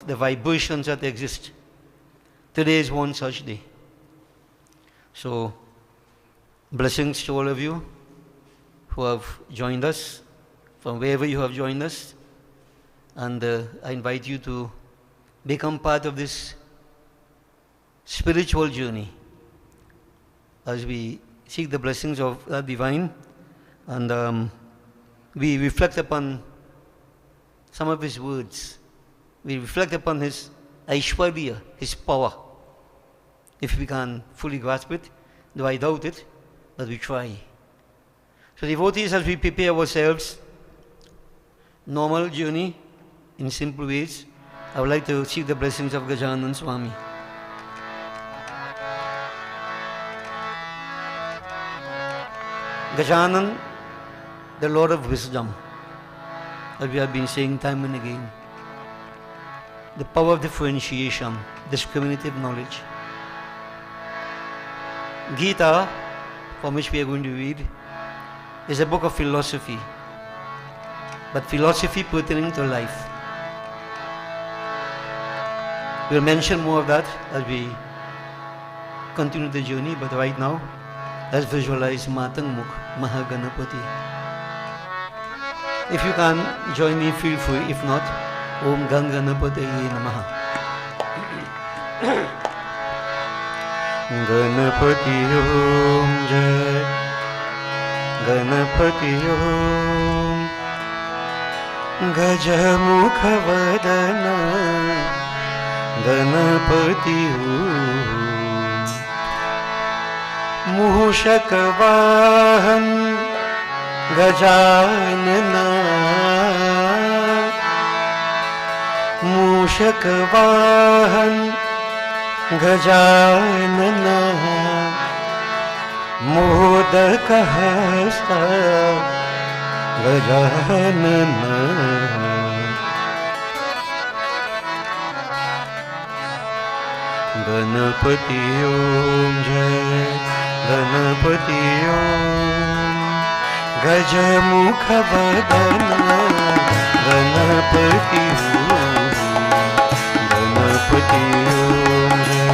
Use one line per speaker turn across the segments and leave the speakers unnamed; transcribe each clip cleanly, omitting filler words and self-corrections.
the vibrations that exist. Today is one such day. So, blessings to all of you who have joined us, from wherever you have joined us. And I invite you to become part of this spiritual journey as we seek the blessings of that divine, and we reflect upon some of his words. We reflect upon his Aishwarya, his power. If we can fully grasp it, though I doubt it, but we try. So devotees, as we prepare ourselves, normal journey in simple ways, I would like to seek the blessings of Gajanan Swami. Gajanan, the Lord of Wisdom, as we have been saying time and again. The power of differentiation, discriminative knowledge. Gita, from which we are going to read, is a book of philosophy, but philosophy pertaining to life. We'll mention more of that as we continue the journey, but right now, let's visualize Matang Mukh, Mahaganapati. If you can join me, feel free. If not, Om Ganganapataye Namaha. Ganapati Om Jai Ganapati Om Gajamukha Vadana Ganapati Om Mushakavahan Gajanana Mushakavahan Gajanana Modakahasta Gajanana Ganapati Om Jai Ganapati Om Gajamukha Vadana Ganapati Om Ganapati Om Jai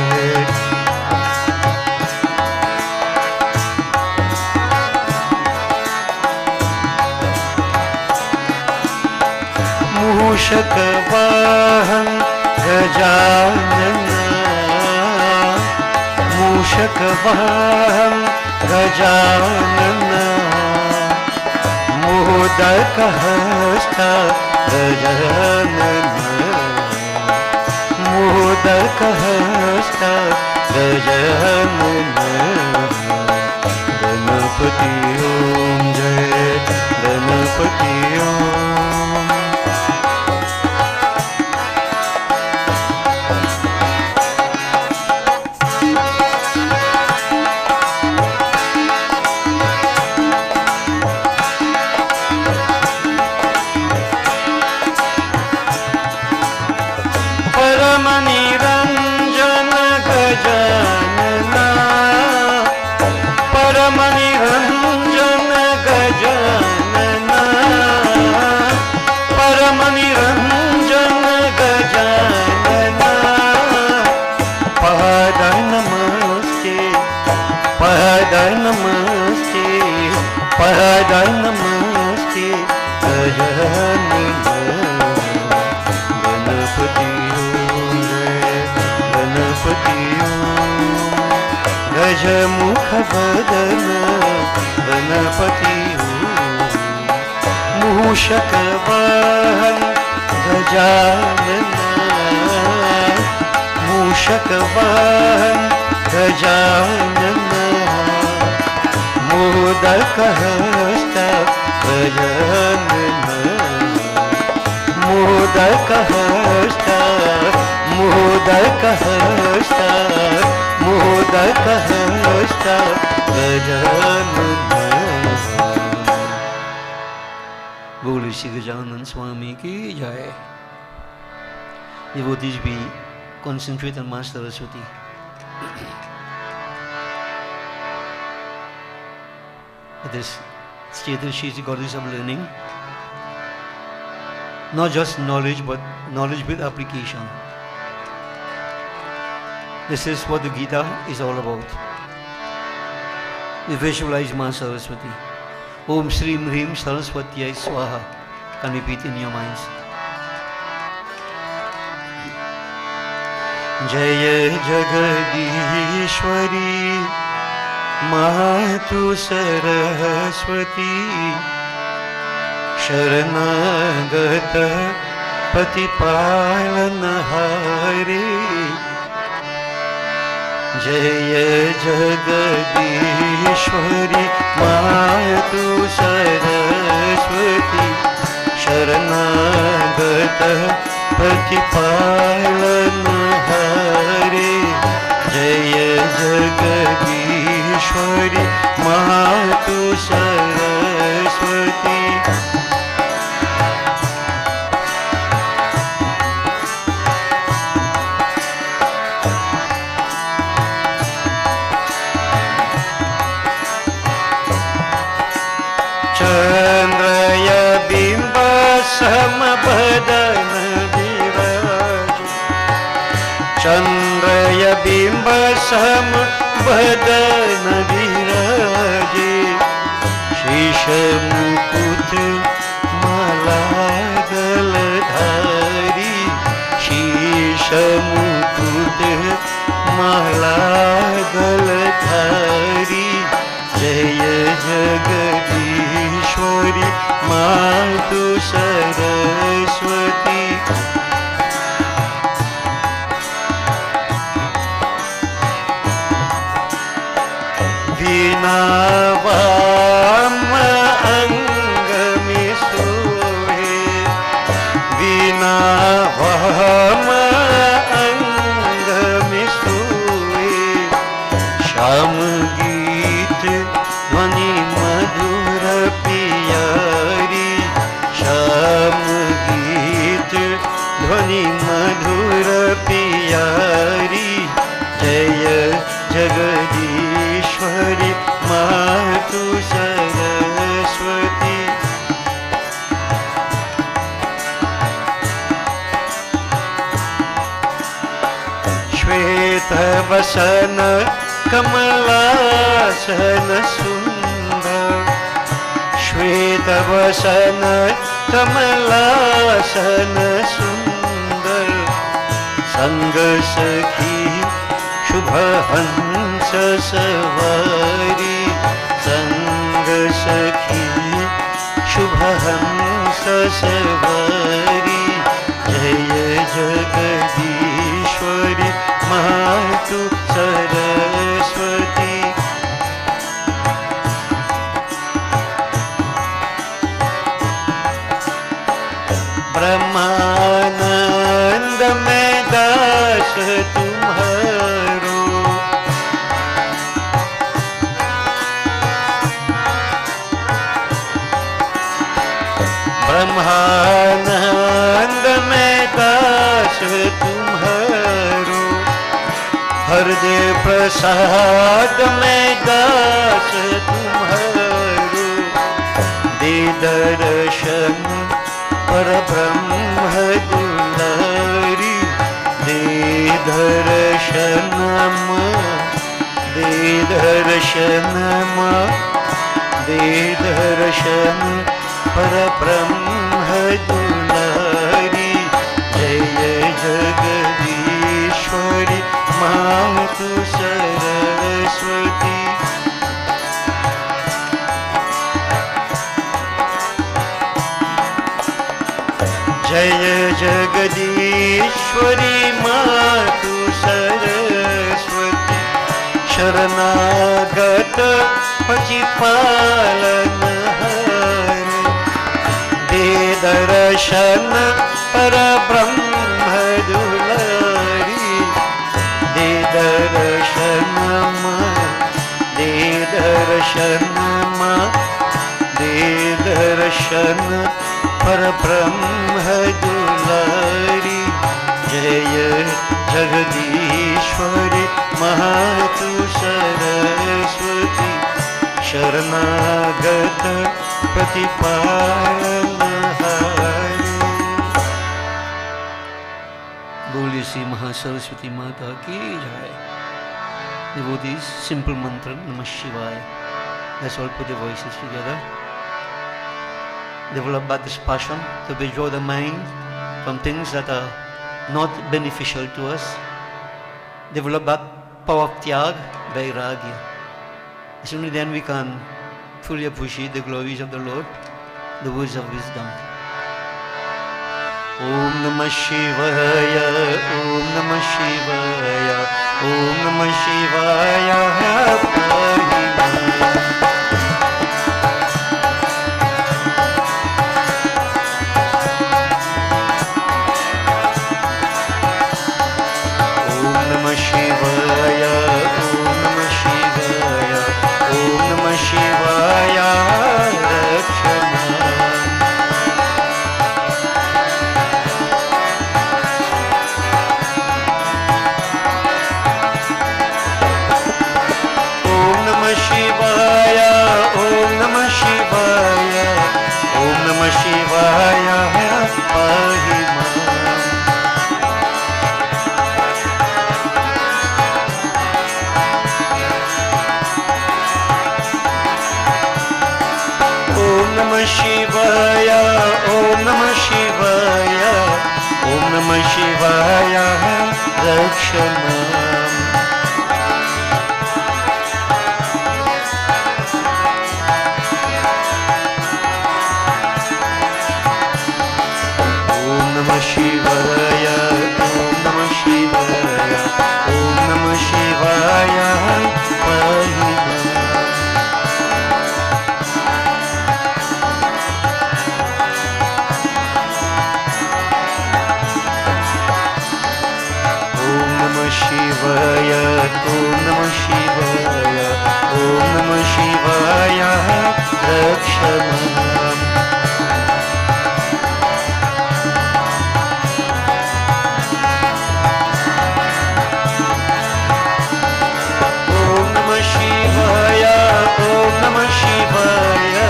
Mushakavahan Gajanana Mushakavahan Gajanana Modakahasta Gajanana Modakahasta Gajanana Ganapati Om Jai Ganapati Om Padai namaste Gajanana Ganapati Om Jai Ganapati Om Gajamukha Vadana Ganapati Om Mushakavahan Gajanana Mushakavahan Gajanana Modakahasta Gajanana Modakahasta Modakahasta Modakahasta Gajanana Bole Shri Gajanan Swami Ki Jai. Devotees, be concentrate on Master Saraswati. This Chatur, she is the goddess of learning. not just knowledge, but knowledge with application. This is what the Gita is all about. We visualize Ma Saraswati. Om Shrim Hrim Saraswatyai Swaha. Can repeat in your minds. Jaya Jagadishwari Matu Saraswati Sharanagata Patipalanahari Jaya Jagadishwari Matu Saraswati Sharanagata Patipalanahari Jaya Jagadishwari Matu Saraswati Chandraya Bimba Samabadan Viraj Chandraya Bimba Samabadan Viraj Shisha Mukut Mala Galadhari Shisha Mukut Mala Galadhari Jaya Jagadishwari Matu Saraswati Veena Vama Angami Sohe Veena Vama Angami Sohe Sham Dhvani madhur piyari Sham Geet Dhvani madhur piyari Jaya Jagadishwari Matu Saraswati Shweta Vasana Kamalasana Sundar Shweta Vasana Kamalasana Sundar Sanga Sakhi Shubha Hansa Savari Sanga Sakhi Shubha Hansa Savari Jaya Jagadishwari Matu Saraswati Brahmanand mein das tumharo Brahmanand mein das tumharo हृदय प्रसाद में दास तुम्हारो दे दर्शन पर ब्रह्म दुलारी दे दर्शन दे दर्शन दे दर्शन पर ब्रह्म दुलारी जय Jagadishwari Matu Saraswati Jaya Jagadishwari Matu Saraswati Sharanagata Patipalanahari De Darshana Parabrahma Dulari दे दर्शन पर ब्रह्म दुलारी जय जगदीश्वरी महातु सरस्वती शरणागत प्रतिपालनहारी Holy Sri Mahasaraswati Mata ki jai. Devotees, simple mantra, Namah Shivaya. Let's all put the voices together. Develop that passion to withdraw the mind from things that are not beneficial to us. Develop that power of tyag, vairagya. It's only then we can fully appreciate the glories of the Lord, the words of wisdom. Om Namah Shivaya, Om Namah Shivaya, Om Namah Shivaya. Om Namah Shivaya, Om Namah Shivaya, Om Namah Shivaya. Shivaya, Om Namah Shivaya, Om Namah Shivaya, Rakshamam. Om Namah Shivaya, Om Namah Shivaya, Om Namah Shivaya, Mahima. Shivaya, Om Namah Shivaya, Om Namah Shivaya, Rakshamam. Om Namah Shivaya, Om Namah Shivaya,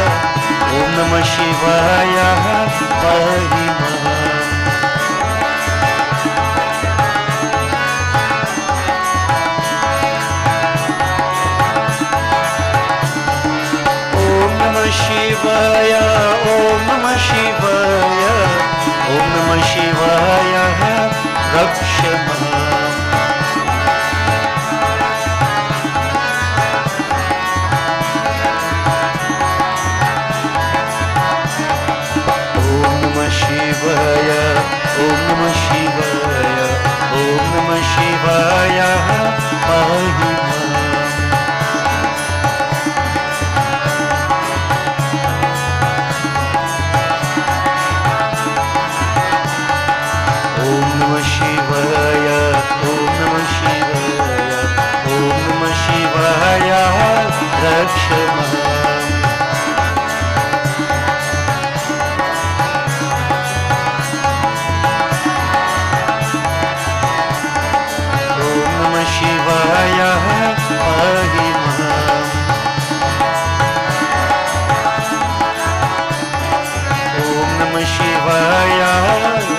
Om Namah Shivaya, Mahima. Shivaya, Om Namah Shivaya, Om Namah Shivaya, Rakshamam. Om Namah Shivaya, Om Namah Shivaya, Om Namah Shivaya, Mahima. Shivaya, Om Namah Shivaya, Om Namah Shivaya, Rakshamam. Om Namah Shivaya, Mahima. Om Namah Shivaya,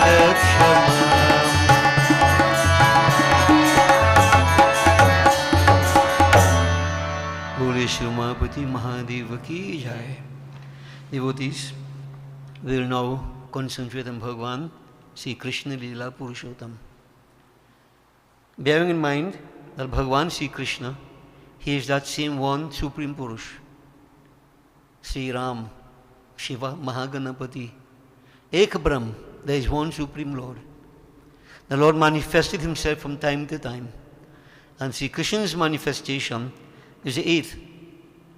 Rakshamam. Shumapati Mahadeva ki jai. Devotees, we will now concentrate on Bhagavan, Sri Krishna Leela Purushottam. Bearing in mind that Bhagavan Sri Krishna, he is that same one Supreme Purush. Sri Ram, Shiva, Mahaganapati, Ek Brahm, there is one Supreme Lord. The Lord manifested himself from time to time. And Sri Krishna's manifestation is the 8th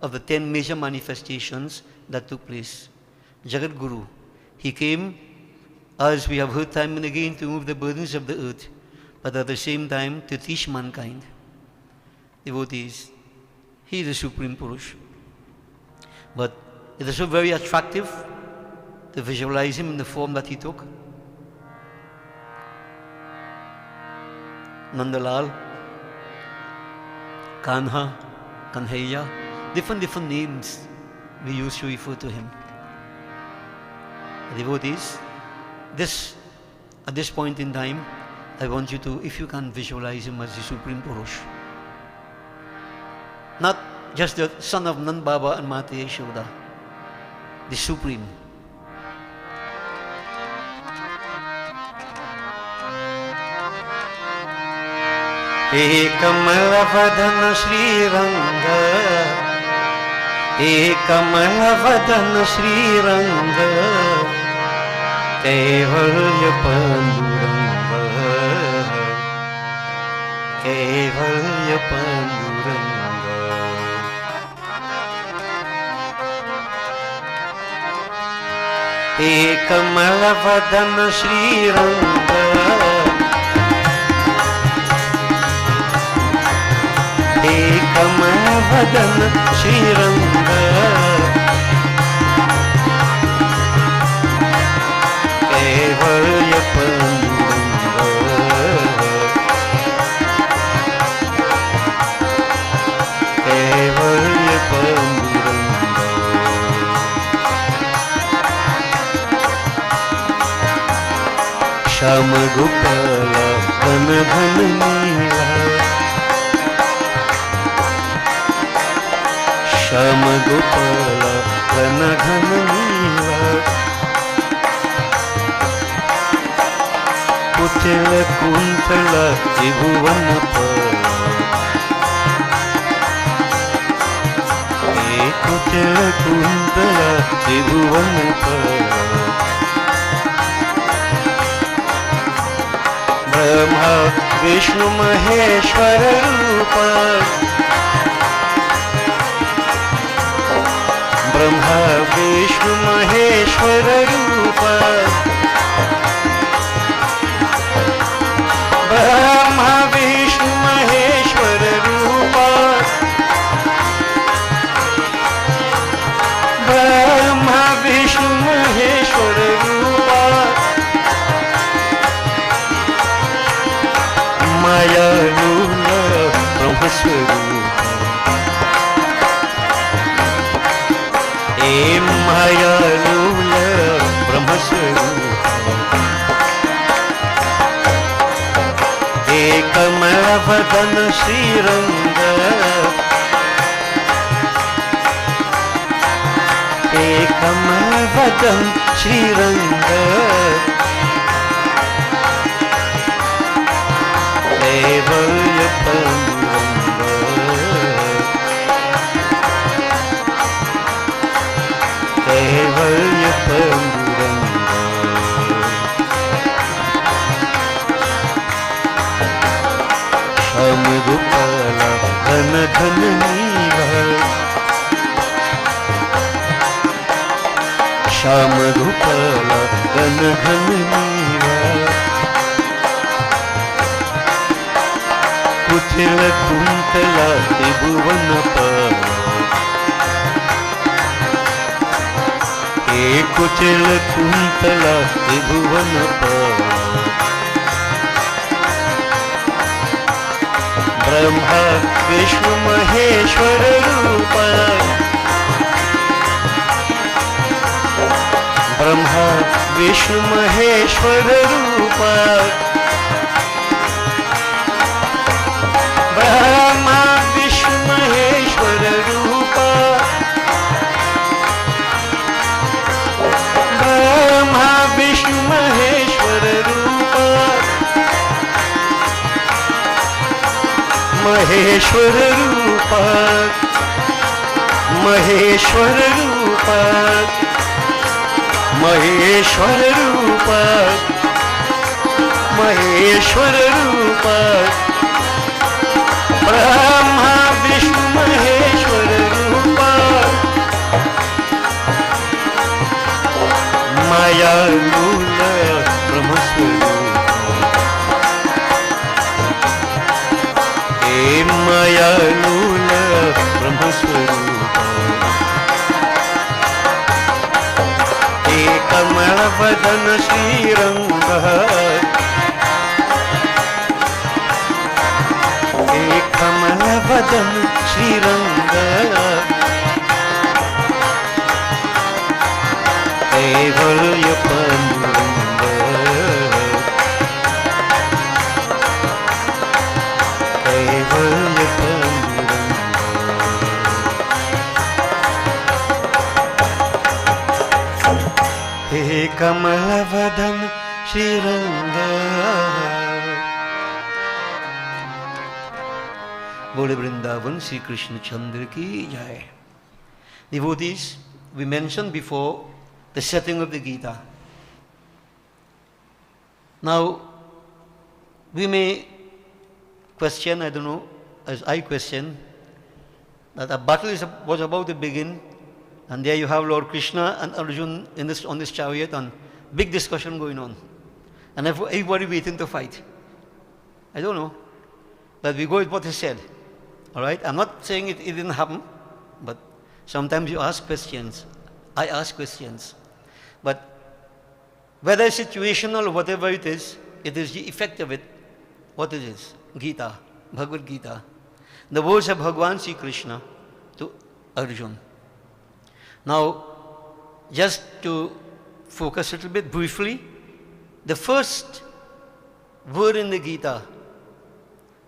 of the 10 major manifestations that took place. Jagat Guru, he came, as we have heard time and again, to remove the burdens of the earth, but at the same time to teach mankind. Devotees, he is the Supreme Purush. But it is so very attractive to visualize him in the form that he took. Nandalal, Kanha, Kanhaiya, different names we use to refer to him. Devotees, at this point in time, I want you to, if you can, visualize him as the Supreme Purush. Not just the son of Nand Baba and Mata Yashoda, the Supreme. Ekamalavadan Sri Ranga, Ekamalavadan Sri Ranga, Kevalya Panduranga, Kevalya Panduranga. Ekamalavadan Sri Ranga, Ekamalavadan Sri Ranga, Kevalya Panduranga, Kevalya Panduranga. Sham Gopala Ghan Ghan Neela, Sham Gopala Ghan Ghan Neela, Kutila Kuntala Tribhuvan Pala, Kutila Kuntala Tribhuvan Pala. Brahma Vishnu Maheshwara Rupa, Brahma Vishnu Maheshwara Rupa, Brahma Vishnu Maheshwara Rupa, Brahma Vishnu Maheshwara Rupa, Maya Lula Brahma Swarupa, Maya Lula Brahma Swarupa, Ekamalavadan Sri Ranga, Ekamalavadan Sri Ranga, Kevalya Panduranga, Kevalya Panduranga. Sham Gopala Ghan Ghan Neela, Sham Gopala Ghan Ghan Neela, Kutila Kuntala Tribhuvan Pala, Kutila Kuntala Tribhuvan Pala. Brahma Vishnu Maheshwara Rupa, Brahma Vishnu Maheshwara Rupa, Brahma Vishnu Maheshwara Rupa, Brahma Vishnu Maheshwara Rupa, Maheshwara Rupa, Maheshwara Rupa, Maheshwara Rupa, Maheshwara Rupa, Brahma Vishnu Maheshwara Rupa, Maya Lula Brahma Swarupa, Maya Lula Brahma Swarupa, Ekamalavadan Sri Ranga, Ekamalavadan Sri Ranga, Kevalya Panduranga, हे कमलवदन श्रीरंगा। बोले वृंदावन श्री कृष्ण चंद्र की जय। Devotees, we mentioned before the setting of the Gita. Now, we may question, I don't know, as I question, that a battle was about to begin, and there you have Lord Krishna and Arjuna on this chariot, and big discussion going on, and everybody waiting to fight. I don't know, but we go with what is said. All right, I'm not saying it didn't happen, but sometimes you ask questions. I ask questions, but whether it's situational or whatever it is the effect of it. What it is? Gita, Bhagavad Gita. The words of Bhagavan Sri Krishna to Arjuna. Now, just to focus a little bit briefly, the first word in the Gita,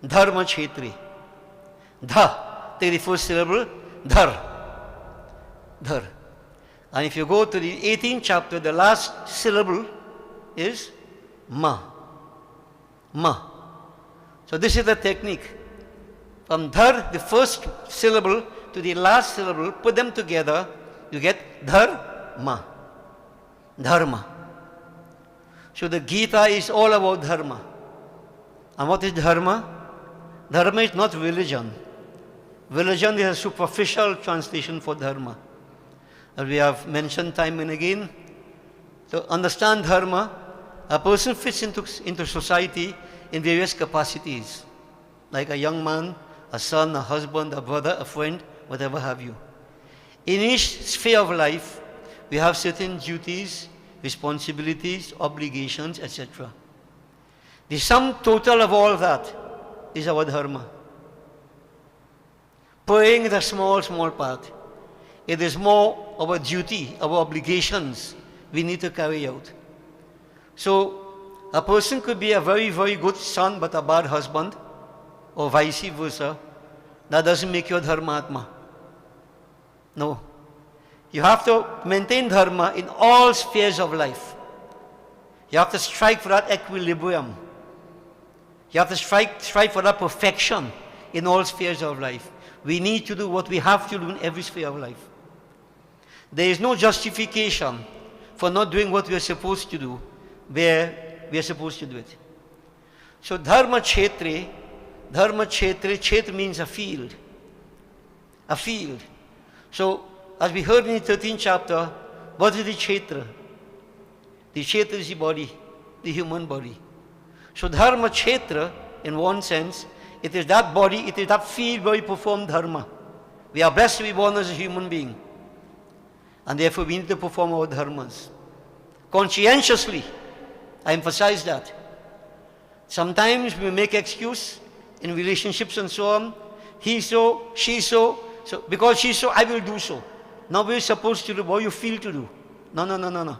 Dharma Kshetri. Dha, take the first syllable, Dhar. Dhar. And if you go to the 18th chapter, the last syllable is Ma. Ma. So this is the technique. From Dhar, the first syllable, to the last syllable, put them together, you get Dharma. Dharma. So the Gita is all about Dharma. And what is Dharma? Dharma is not religion. Religion is a superficial translation for Dharma. As we have mentioned time and again, to understand Dharma, a person fits into society in various capacities, like a young man, a son, a husband, a brother, a friend, whatever have you. In each sphere of life, we have certain duties, responsibilities, obligations, etc. The sum total of all that is our Dharma. Praying is a small, small part. It is more our duty, our obligations we need to carry out. So, a person could be a very, very good son but a bad husband, or vice versa. That doesn't make you a Dharmatma. No. You have to maintain Dharma in all spheres of life. You have to strive for that equilibrium. You have to strive for that perfection in all spheres of life. We need to do what we have to do in every sphere of life. There is no justification for not doing what we are supposed to do where we are supposed to do it. So Dharma Kshetri, Kshetra means a field. A field. So, as we heard in the 13th chapter, what is the Kshetra? The Kshetra is the body, the human body. So Dharma Kshetra, in one sense, it is that body, it is that field where we perform Dharma. We are blessed to be born as a human being. And therefore we need to perform our Dharmas. Conscientiously, I emphasize that. Sometimes we make excuse in relationships and so on. He so, she so because she so, I will do so. Now we're supposed to do what you feel to do. No.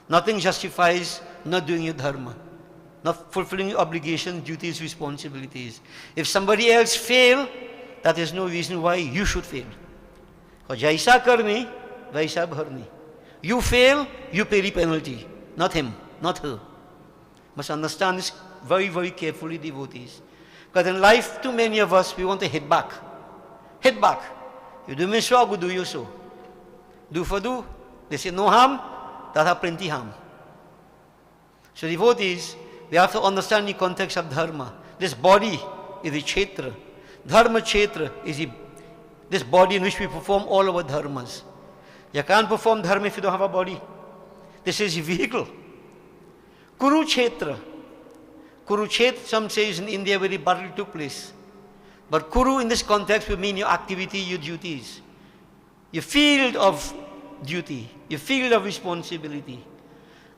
Nothing justifies not doing your Dharma, not fulfilling your obligations, duties, responsibilities. If somebody else fail, that is no reason why you should fail. Because jaisa karni, vaisa bharni. You fail, you pay the penalty. Not him, not her. Must understand this very, very carefully, devotees. Because in life, too many of us, we want to hit back. Hit back. You do me so, I will do you so. Do for do. They say no harm, that have plenty harm. So devotees, we have to understand the context of Dharma. This body is the Kshetra. Dharma Kshetra is this body in which we perform all our Dharmas. You can't perform Dharma if you don't have a body. This is a vehicle. Kurukshetra. Kurukshetra, some say, is in India where the battle took place. But Kuru in this context will mean your activity, your duties. Your field of duty, your field of responsibility.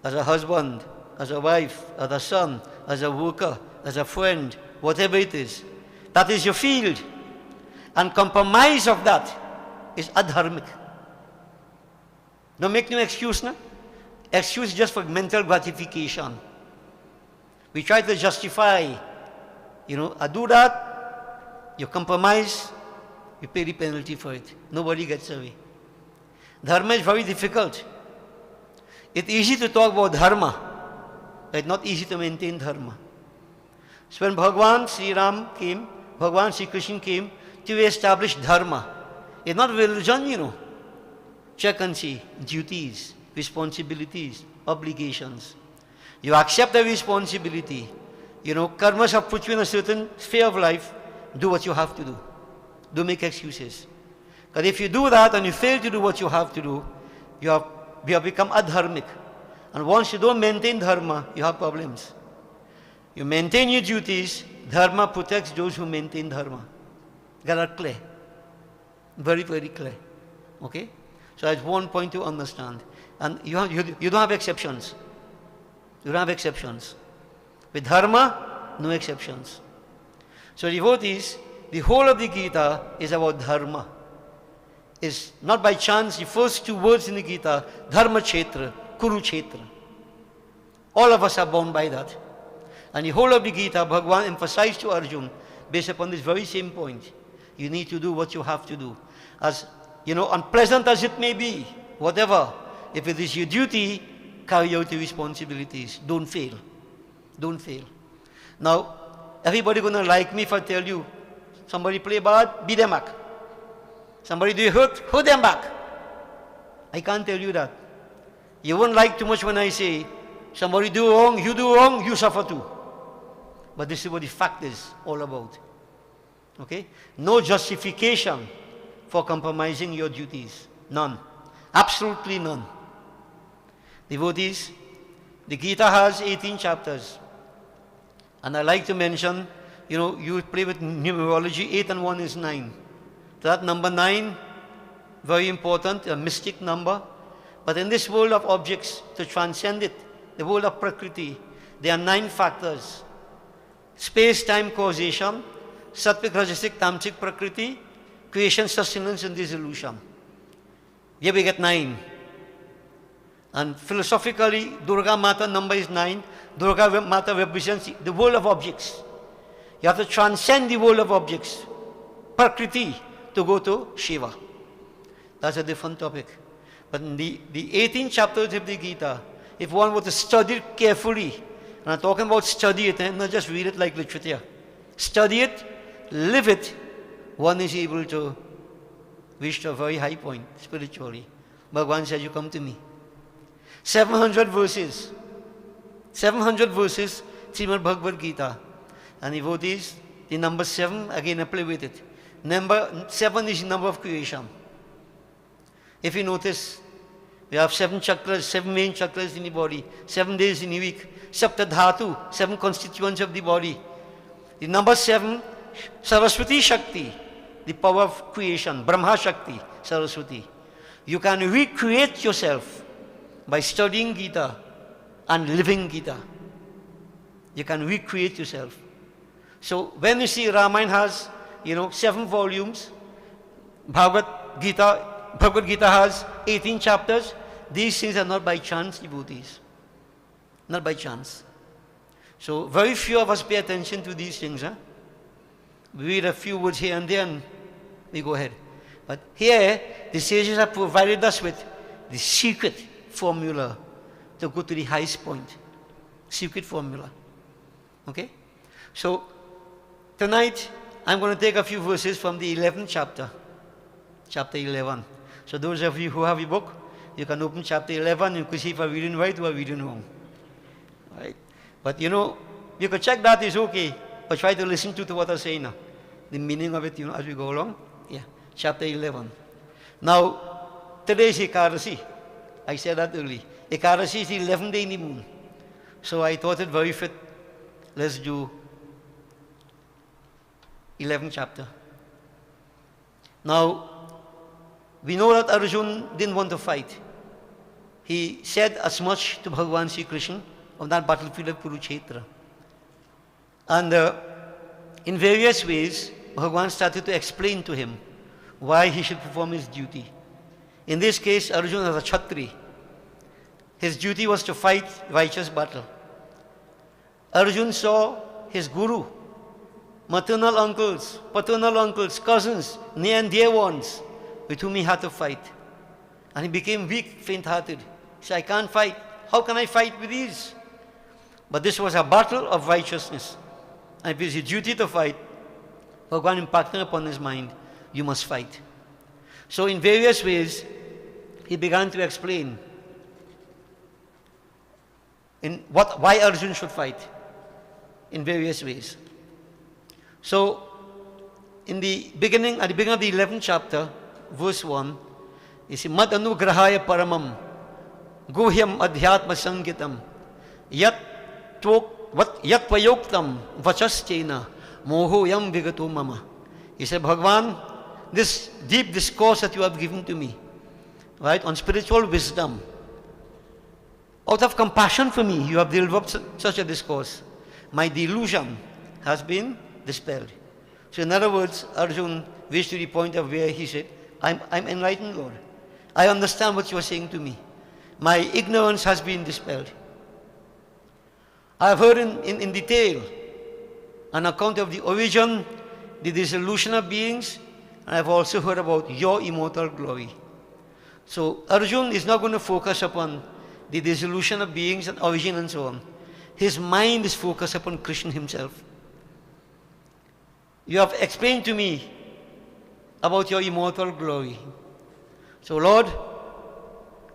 As a husband, as a wife, as a son, as a worker, as a friend, whatever it is. That is your field. And compromise of that is adharmic. Don't make no excuse, no? Excuse just for mental gratification. We try to justify, I do that, You compromise, you pay the penalty for it. Nobody gets away. Dharma is very difficult. It's easy to talk about dharma, but it's not easy to maintain dharma. So when Bhagwan Sri Ram came, Bhagwan Sri Krishna came to establish dharma. It's not religion, Check and see. Duties, responsibilities, obligations. You accept the responsibility. Karmas have put you in a certain sphere of life. Do what you have to do. Don't make excuses. Because if you do that and you fail to do what you have to do, you have become adharmic. And once you don't maintain dharma, you have problems. You maintain your duties, dharma protects those who maintain dharma. Get that clear? Very, very clear. Okay? So that's one point to understand. And you don't have exceptions. You don't have exceptions. With dharma, no exceptions. So devotees, the whole of the Gita is about dharma. It's not by chance the first two words in the Gita, dharma kshetra, kurukshetra. All of us are bound by that. And the whole of the Gita, Bhagavan emphasized to Arjuna, based upon this very same point. You need to do what you have to do. As, unpleasant as it may be, whatever, if it is your duty, carry out your responsibilities. Don't fail. Don't fail. Now, everybody going to like me if I tell you, somebody play bad, beat them back. Somebody do you hurt them back. I can't tell you that. You won't like too much when I say, somebody do wrong, you suffer too. But this is what the fact is all about. Okay? No justification for compromising your duties. None. Absolutely none. Devotees, the Gita has 18 chapters. And I like to mention, you play with numerology, 8 and 1 is 9. So that number 9, very important, a mystic number. But in this world of objects, to transcend it, the world of Prakriti, there are 9 factors. Space-time causation, Sattvic, Rajasic, Tamasic Prakriti, creation, sustenance, and dissolution. Here we get 9. And philosophically, Durga Mata number is 9. Durga Mata represents the world of objects. You have to transcend the world of objects, Prakriti, to go to Shiva. That's a different topic. But in the 18 chapters of the Gita, if one were to study it carefully, and I'm talking about study it, not just read it like literature. Study it, live it, one is able to reach to a very high point spiritually. Bhagavan said, you come to me. 700 verses. 700 verses, Srimad Bhagavad Gita. And devotees, the number 7, again I play with it. Number 7 is the number of creation. If you notice, we have 7 chakras, 7 main chakras in the body, 7 days in a week, Saptadhatu, 7 constituents of the body. The number 7, Saraswati Shakti, the power of creation, Brahma Shakti, Saraswati. You can recreate yourself by studying Gita and living Gita. You can recreate yourself. So when you see Ramayana has, 7 volumes, Bhagavad Gita has 18 chapters, these things are not by chance, devotees. Not by chance. So very few of us pay attention to these things. We read a few words here and there and we go ahead. But here, the sages have provided us with the secret formula to go to the highest point. Secret formula. Okay? So, tonight, I'm going to take a few verses from the 11th chapter. Chapter 11. So those of you who have a book, you can open chapter 11 and you can see if I'm reading right or I'm reading wrong. Right? But you can check that is okay, but try to listen to what I say now. The meaning of it, as we go along. Yeah, chapter 11. Now, today is Ekadasi. I said that early. Ekadasi is the 11th day in the moon. So I thought it very fit. Let's do 11th chapter. Now, we know that Arjuna didn't want to fight. He said as much to Bhagavan Sri Krishna on that battlefield of Kurukshetra. And in various ways, Bhagavan started to explain to him why he should perform his duty. In this case, Arjuna was a Kshatri. His duty was to fight righteous battle. Arjuna saw his guru, maternal uncles, paternal uncles, cousins, near and dear ones with whom he had to fight. And he became weak, faint-hearted. He said, I can't fight. How can I fight with these? But this was a battle of righteousness. And if it is your duty to fight, Bhagavan impacting upon his mind, you must fight. So in various ways, he began to explain why Arjuna should fight in various ways. So, at the beginning of the 11th chapter, verse 1, he says, Mad anugrahaya paramam, guhyam adhyatma sangitam, yat vayoktam vachastena, moho yam vigato mama. He said, Bhagavan, this deep discourse that you have given to me, right, on spiritual wisdom, out of compassion for me, you have developed such a discourse. My delusion has been dispelled. So in other words, Arjuna reached to the point of where he said, I'm enlightened, Lord. I understand what you are saying to me. My ignorance has been dispelled. I have heard in detail an account of the origin, the dissolution of beings, and I have also heard about your immortal glory. So Arjuna is not going to focus upon the dissolution of beings and origin and so on. His mind is focused upon Krishna himself. You have explained to me about your immortal glory. So Lord,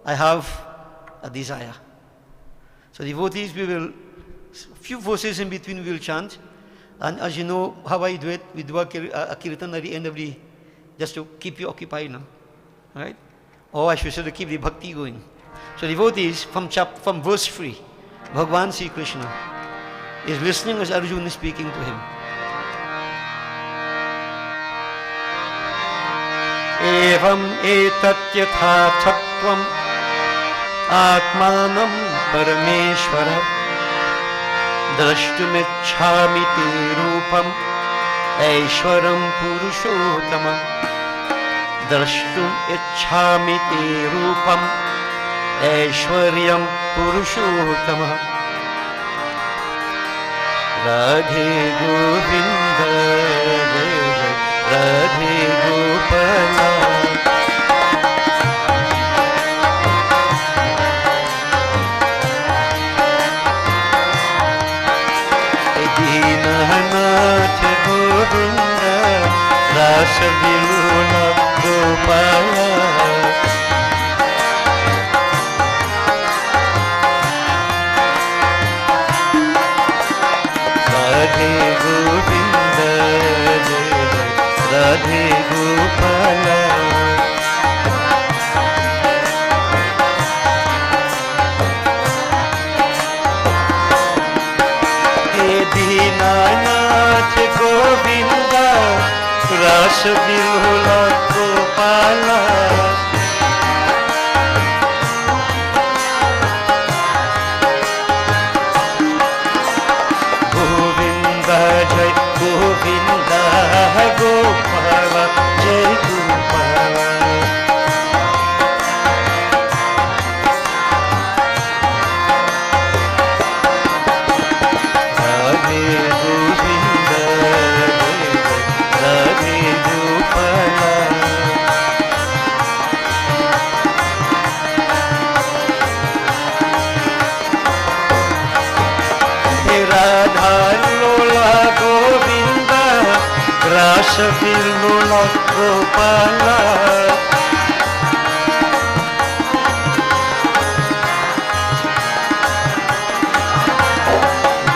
I have a desire. So devotees, a few verses in between we will chant. And as you know how I do it, we do a kirtan at the end of just to keep you occupied now. Right? Or I should say to keep the bhakti going. So devotees, from verse 3, Bhagavan Sri Krishna is listening as Arjuna is speaking to him. Evam etat yatha tattvam atmanam parameshvara drashtumichhami te rupam aishwaram purushottama drashtum ichhami te rupam aishwaryam purushottama Radhe Govinda Radhe Gopala Dinanath Govinda Rasa Vilula Gopala Radhe Govinda Radhe Gopala He Dinanath Govinda Rasa Vilula Gopala Jai Govinda Gopala Jai Gopala Radhe Govinda Radhe Gopala Radha Govinda Rasa Vilula Gopala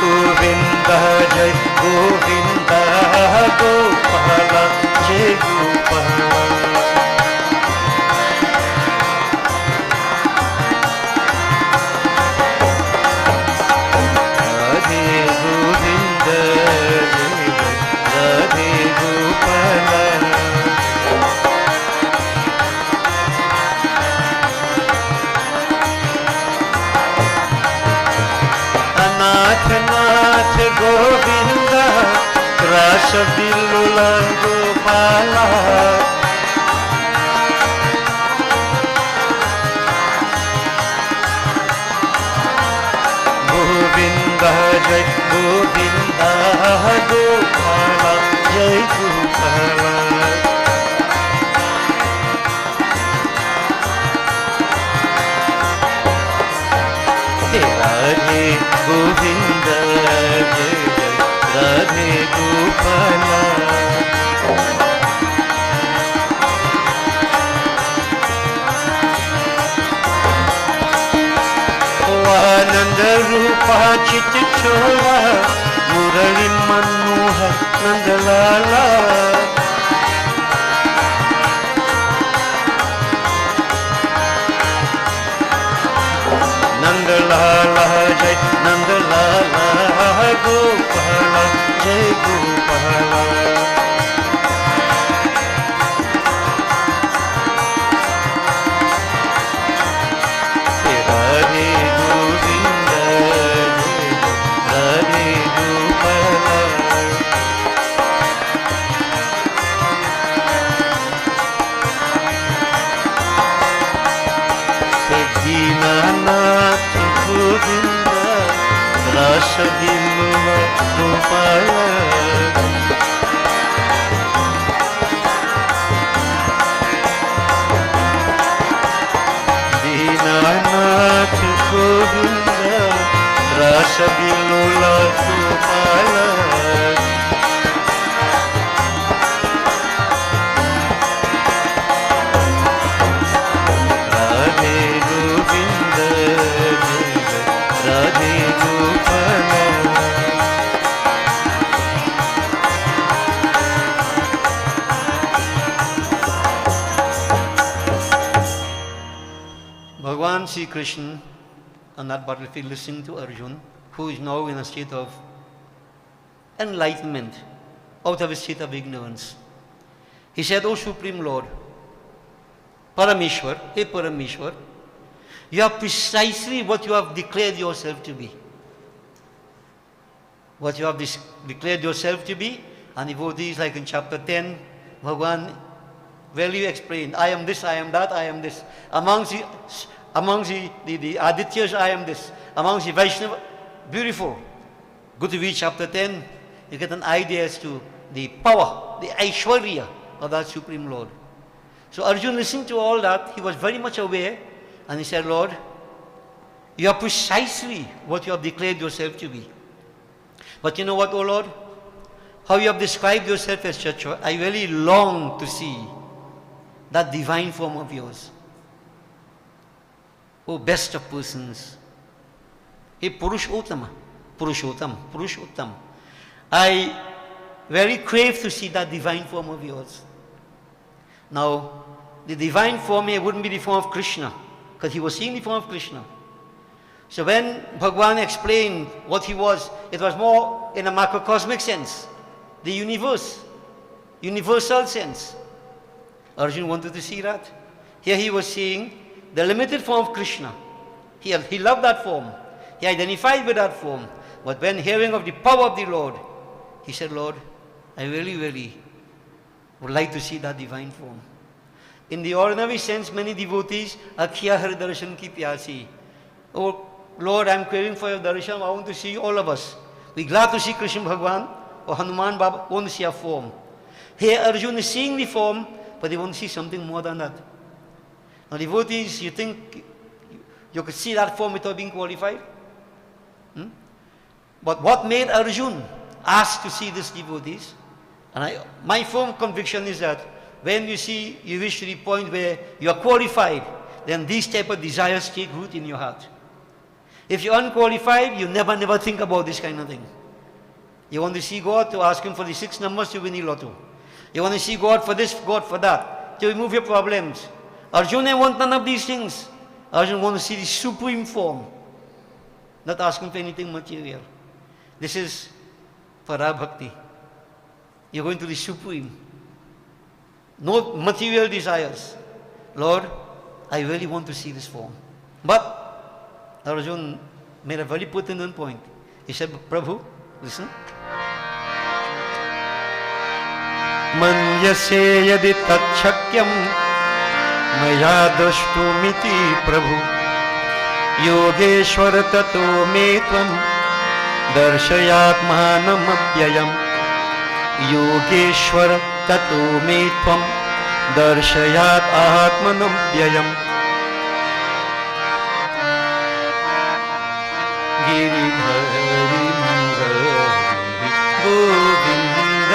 Govinda Jai Govinda Gopala Jai Gopala Nath Govinda Rasa Vilula Gopala Govinda Jai Govinda Gopala Jai Gopala. Radhe Govinda, Jai Radhe Gopala. Nanda Rupa Chit Chola, Murali Manohar Nandalala. Nandalala Jai Nandalala Gopala Jai Gopala. Rasadilula Gopala. Dinanath Govinda, Rasadilula Gopala. Radhe Govinda, Radhe Gopala. Bhagavan Sri Krishna on that battlefield listening to Arjuna, who is now in a state of enlightenment, out of a state of ignorance. He said, O Supreme Lord, Parameshwar, hey Parameshwar, you are precisely what you have declared yourself to be. What you have declared yourself to be, and devotees like in chapter 10, Bhagavan well explained, I am this, I am that, I am this. Amongst the Adityas, I am this. Amongst the Vaishnava, beautiful. Go to read chapter 10, you get an idea as to the power, the Aishwarya of that Supreme Lord. So Arjuna, listening to all that, he was very much aware, and he said, Lord, you are precisely what you have declared yourself to be. But you know what, O Lord? How you have described yourself as such, I really long to see that divine form of yours. O best of persons. Hey Purushottama, Purushottam. I very crave to see that divine form of yours. Now, the divine form here wouldn't be the form of Krishna, because he was seeing the form of Krishna. So when Bhagavan explained what he was, it was more in a macrocosmic sense, the universe, universal sense. Arjuna wanted to see that. Here he was seeing the limited form of Krishna. He loved that form. He identified with that form. But when hearing of the power of the Lord, he said, Lord, I really, really would like to see that divine form. In the ordinary sense, many devotees, Akhiya Har Darshan Ki Pyasi. Oh Lord, I am craving for your darshan. I want to see all of us. We're glad to see Krishna Bhagavan or Hanuman Baba, want to see a form. Here Arjuna is seeing the form, but they want to see something more than that. Now devotees, you think you could see that form without being qualified? But what made Arjuna ask to see these devotees? And my firm conviction is that when you reach to the point where you are qualified, then these type of desires take root in your heart. If you're unqualified, you never think about this kind of thing. You want to see God, to ask Him for the 6 numbers to win the lotto. You want to see God for this, God for that, to remove your problems. Arjuna wants none of these things. Arjuna wants to see the supreme form, not asking for anything material. This is Parabhakti. You're going to the supreme. No material desires. Lord, I really want to see this form. But Arjuna made a very pertinent point. He said, Prabhu, listen. Manyase yadi tatshakyam maya drashtumiti Prabhu yogeshwar tato me tvam darshayatmanam abhyayam Yogeshwar ततो मे त्वं दर्शयात् आत्मनं व्ययम् गिरिधरि गोविन्द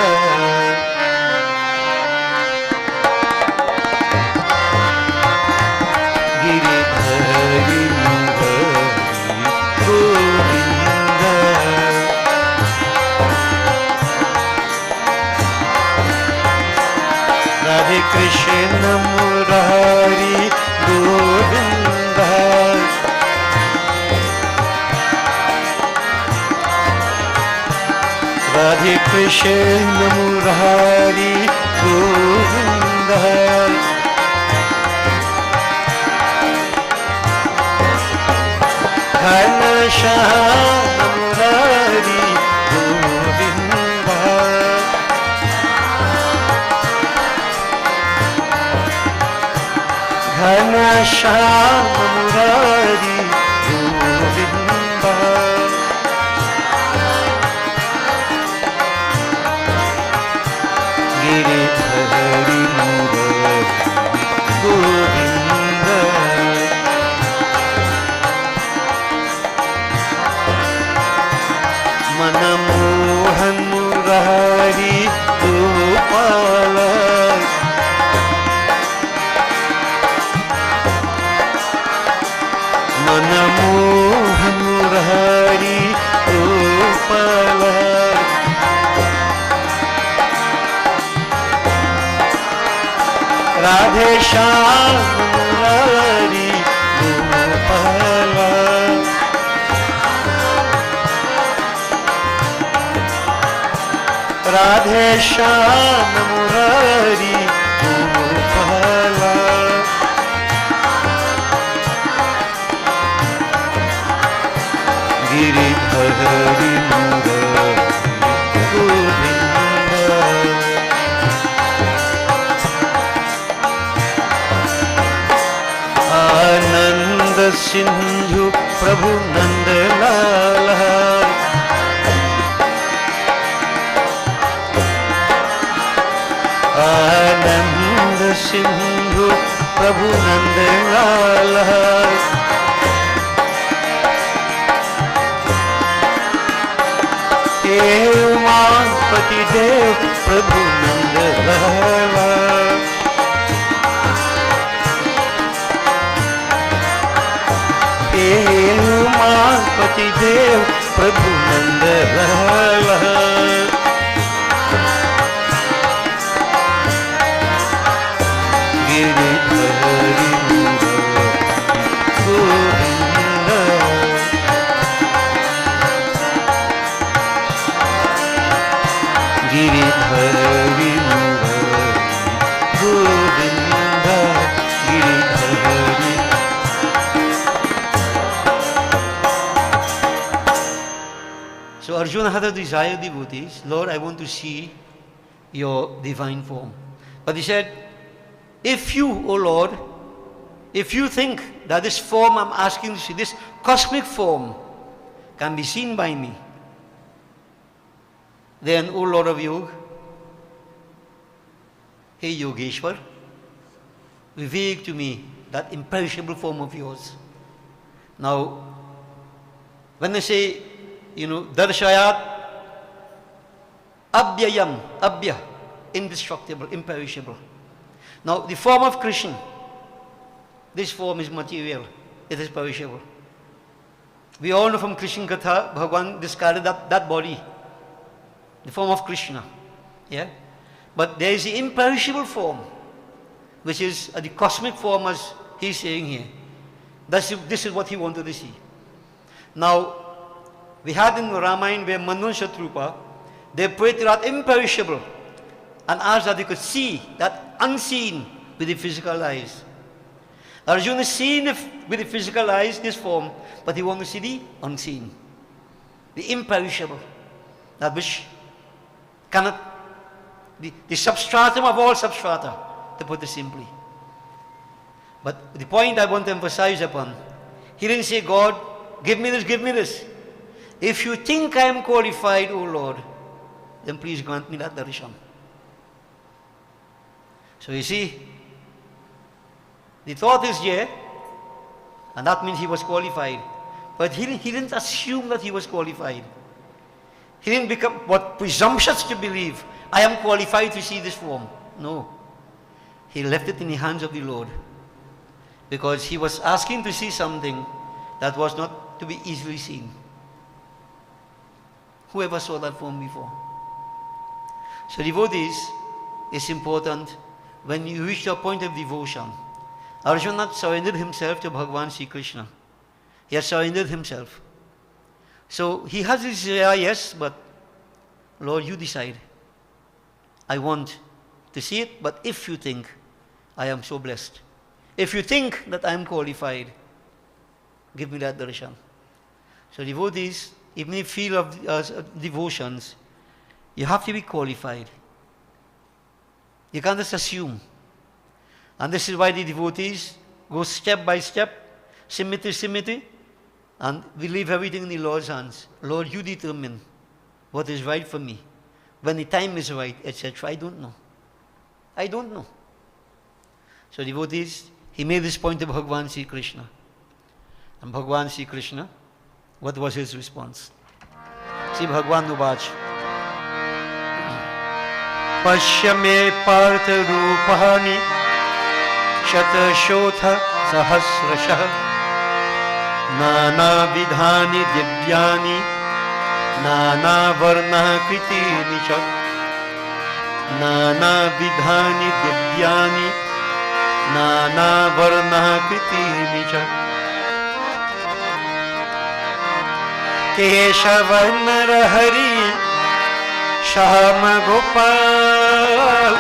गिरिधरि गोविन्द राधे कृष्ण मुरारी गोविन्द राधे कृष्ण मुरारी गोविन्द घनश्याम मुरारी गोविन्द घनश्याम मुरारी गोविन्द गिरिधरि गोविन्द मनमोहन मुरारी गोपाल मनमोहन मुरारी गोपाल राधे श्याम मुरारी गोपाल राधे श्याम मुरारी गोपाल गिरिधरि गोविन्द आनंद सिंधु प्रभु नंदलाल आनंद सिंधु प्रभु नंदलाल हे उमापति देव प्रभु नंदलाल हे उमापति देव प्रभु Nandlal गिरिधरि Govind गिरिधरि Govind गिरिधरि So Arjuna had a desire, devotees, Lord, I want to see your divine form. But he said, if you, O Lord, if you think that this form I'm asking to see, this cosmic form, can be seen by me, then, O Lord of Yoga, hey Yogeshwar, reveal to me that imperishable form of yours. Now, when they say, Darshayat Abhyayam, Abhya, indestructible, imperishable. Now, the form of Krishna, this form is material, it is perishable. We all know from Krishna Katha, Bhagavan discarded that body, the form of Krishna. Yeah? But there is the imperishable form, which is the cosmic form, as he is saying here. This is what he wanted to see. Now, we had in Ramayana where Manu and Shatrupa, they prayed to that imperishable and asked that they could see that unseen with the physical eyes. Arjuna is seen with the physical eyes, this form, but he wants to see the unseen, the imperishable, that which cannot, the substratum of all substrata, to put it simply. But the point I want to emphasize upon, he didn't say, God, give me this, give me this. If you think I am qualified, O Lord, then please grant me that darshan. So you see, the thought is there, and that means he was qualified. But he didn't assume that he was qualified. He didn't become what presumptuous to believe, I am qualified to see this form. No. He left it in the hands of the Lord, because he was asking to see something that was not to be easily seen. Whoever saw that form before? So devotees, it's important when you reach the point of devotion. Arjuna surrendered himself to Bhagavan Sri Krishna. He has surrendered himself. So he has his desire, yes, but Lord, you decide. I want to see it, but if you think I am so blessed, if you think that I am qualified, give me that darshan. So devotees, even if you feel of devotions, you have to be qualified. You can't just assume. And this is why the devotees go step by step, simiti, simiti, and we leave everything in the Lord's hands. Lord, you determine what is right for me. When the time is right, etc. I don't know. I don't know. So devotees, he made this point to Bhagavan Sri Krishna. And Bhagavan Sri Krishna, what was his response? See Bhagavan Nubach. Pashyame partha rupani shatashotha sahasrashah nana vidhani divyani nana varna kritini cha nana vidhani divyani nana varna kritini cha Keshavan Narahari Sham Gopal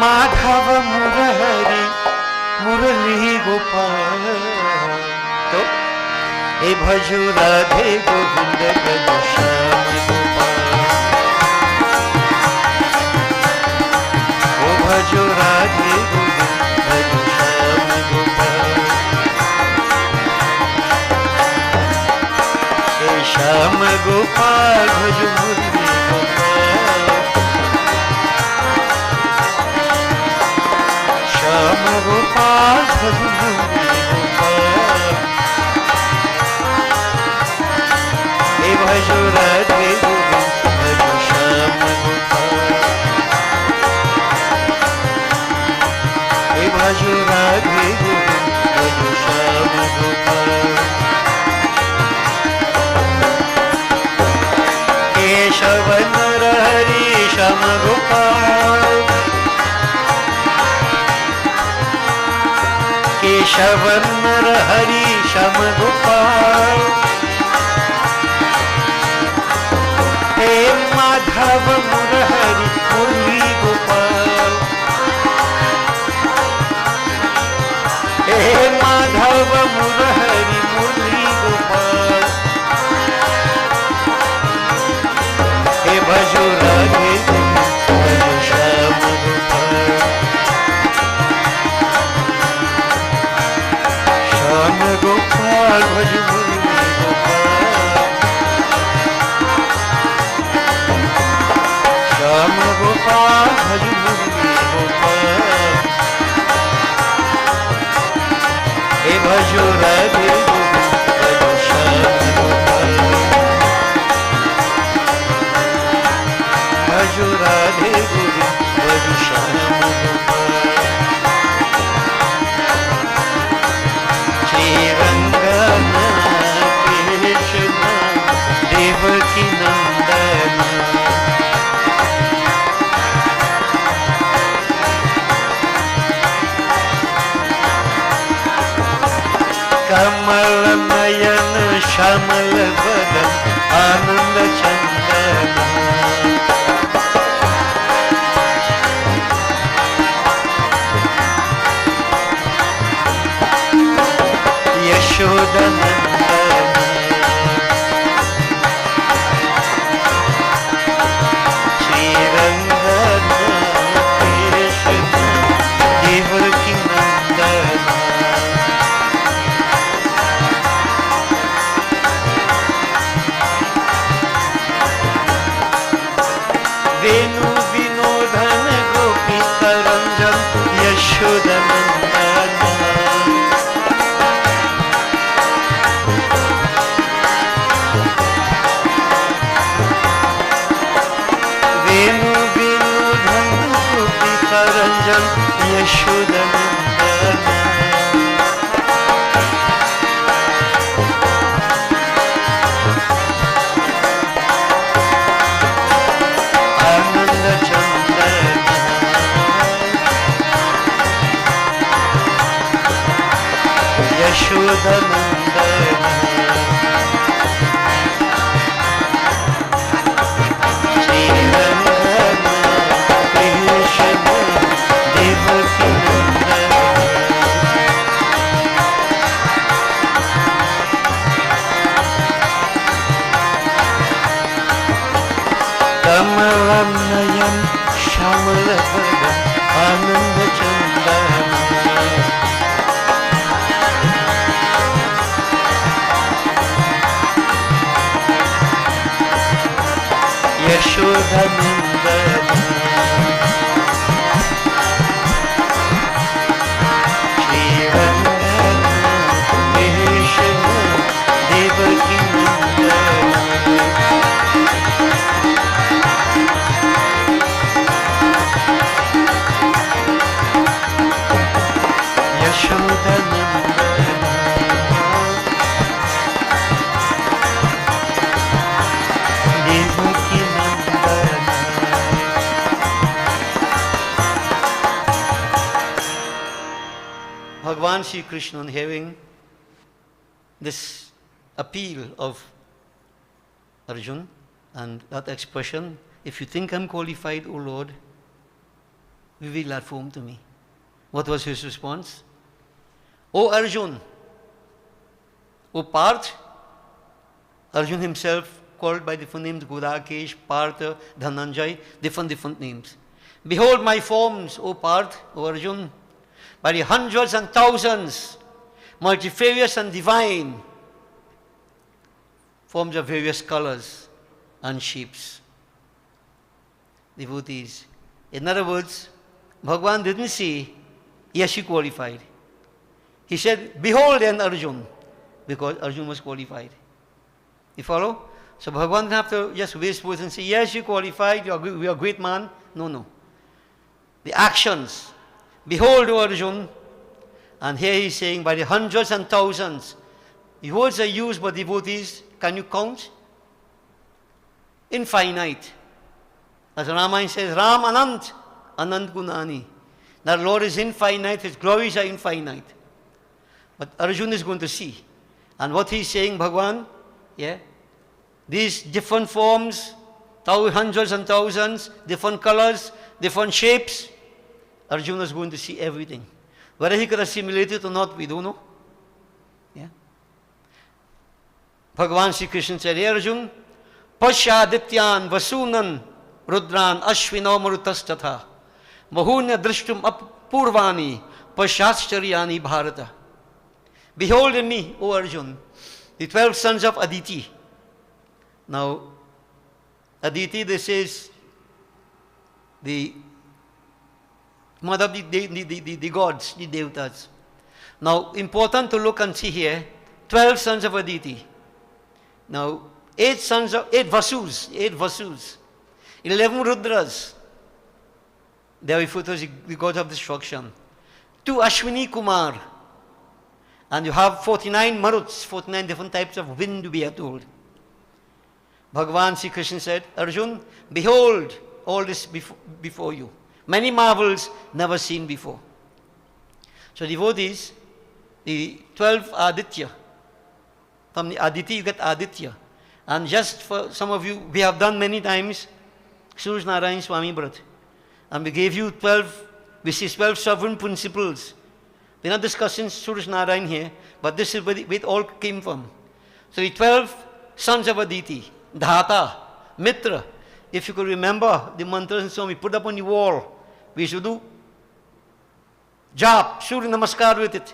Madhava Murari Murali Gopal. So, E Bhaju Radhe Govinda Gaju Sham Gopal. O Bhaju Radhe Govinda Gaju Sham Gopal. Sham Gopal Bhaju Murli Gopal. Sham Gopal Bhaju Murli Gopal. E Bhaju Radhe Govinda Bhaju Sham Gopal. E Bhaju Radhe Govinda Bhaju Sham Gopal. Keshavan Narahari Sham Gopal. Keshavan Narahari Sham Gopal. He Madhava Murari Murli Gopal. He Madhava Murari Murli Gopal. Bhaju Radhe Bhaju Sham Gopal. Sham Gopal Bhaju Murli Gopal. Sham Gopal Bhaju Murli Gopal. E Bhaju Radhe Bhaju Sham Gopal. Bhaju Radhe Govinda Bhaju Sham Gopal. Shri Rangana Krishna Devaki Nandana. Kamal Nayan Shamal Vadan Ananda Chandana. Yashodanandana. Shri Rangana Krishna Devaki Nandana. Kamalnayan श्यामलवदन Anand Chandan यशोदनंदन श्रीरंगन Krishna Devaki Nandan Bhagavan Sri Krishna, on hearing this appeal of Arjun and that expression, if you think I'm qualified, O Lord, reveal that form to me. What was his response? O Arjun, O Parth, Arjun himself called by different names, Godakesh, Partha, Dhananjay, different names. Behold my forms, O Parth, O Arjun, by the hundreds and thousands, multifarious and divine, forms of various colors and shapes. Devotees. In other words, Bhagavan didn't say, yes, you qualified. He said, behold then Arjun, because Arjun was qualified. You follow? So Bhagavan didn't have to just waste words and say, yes, you qualified, you are a great man. No. The actions. Behold, O Arjun, and here he is saying, by the hundreds and thousands. The words are used by devotees, can you count? Infinite. As Ramayana says, Ram Anant, Anant Gunani. That Lord is infinite, His glories are infinite. But Arjun is going to see. And what he is saying, Bhagavan, these different forms, hundreds and thousands, different colors, different shapes, Arjuna is going to see everything. Whether he could assimilate it or not, we don't know. Bhagavan Sri Krishna said, hey Arjuna, Pasyadityan Vasunan Rudran Ashvino Marutastatha Bahunya Drishtum Apurvani Pasyaschariyani Bharata. Behold in me, O Arjuna, the 12 sons of Aditi. Now, Aditi, this is the mother of the gods, the devatas. Now, important to look and see here, 12 sons of Aditi. Now, 8 Vasus, 11 Rudras. They are referred to as the gods of destruction. 2 Ashwini Kumar. And you have 49 Maruts, 49 different types of wind, we are told. Bhagavan Sri Krishna said, Arjun, behold all this before you. Many marvels never seen before. So devotees, the 12 Aditya. From the Aditi you get Aditya. And just for some of you, we have done many times Suraj Narayan Swami Brat. And we gave you 12 sovereign principles. We're not discussing Suraj Narayan here, but this is where it all came from. So the 12 sons of Aditi, Dhata, Mitra. If you could remember the mantras and so on, we put up on the wall. We should do Jap, Surya Namaskar with it.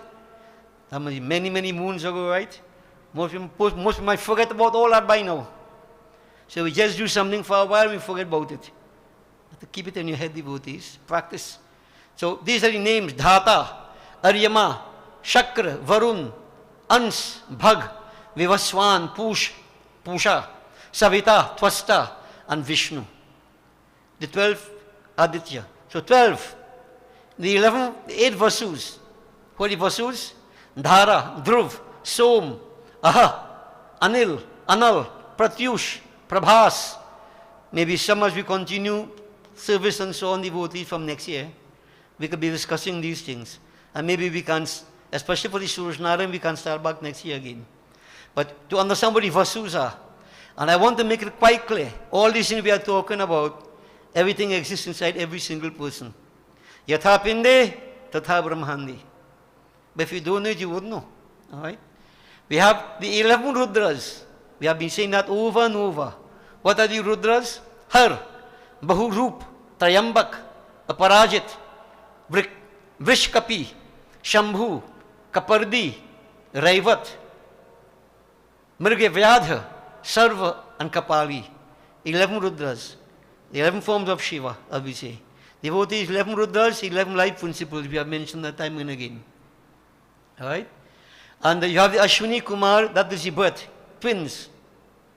Many moons ago, right? Most people might forget about all that by now. So we just do something for a while, we forget about it. Have to keep it in your head, devotees. Practice. So these are the names: Dhata, Aryama, Shakra, Varun, Ans, Bhag, Vivaswan, Pusha, Savita, Twasta, and Vishnu. The 12 Aditya. So 12. the 8 Vasus, holy Vasus, Dhara, Dhruv, Som, Aha, Anil, Anal, Pratyush, Prabhas. Maybe some as we continue service and so on, devotees from next year, we could be discussing these things. And maybe we can, especially for the Surajnaram, we can start back next year again. But to understand what the Vasus are, and I want to make it quite clear, all these things we are talking about, everything exists inside every single person. Yatha pinde, tatha brahmandi. But if you don't know it, you wouldn't know. All right? We have the 11 Rudras. We have been saying that over and over. What are the Rudras? Har, Bahurup, Trayambak, Aparajit, Vrishkapi, Shambhu, Kapardi, Raivat, Mrgavyadha, Sarva, and Kapali. 11 Rudras. The 11 forms of Shiva, as we say. Devotees, 11 Rudras, 11 life principles. We have mentioned that time and again. Alright? And you have the Ashwini Kumar, that is the birth. Twins.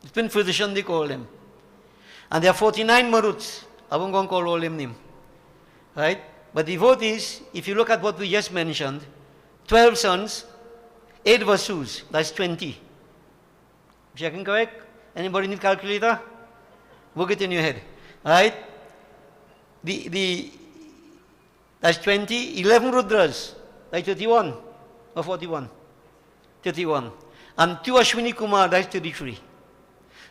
The twin physician, they call them. And there are 49 Maruts. I won't go and call all them names. Right? But devotees, if you look at what we just mentioned, 12 sons, 8 Vasus, that's 20. Checking correct? Anybody need calculator? Work it in your head. Right? That's 20, 11 Rudras, that's 31 or 41. 31. And 2 Ashwini Kumar, that's 33.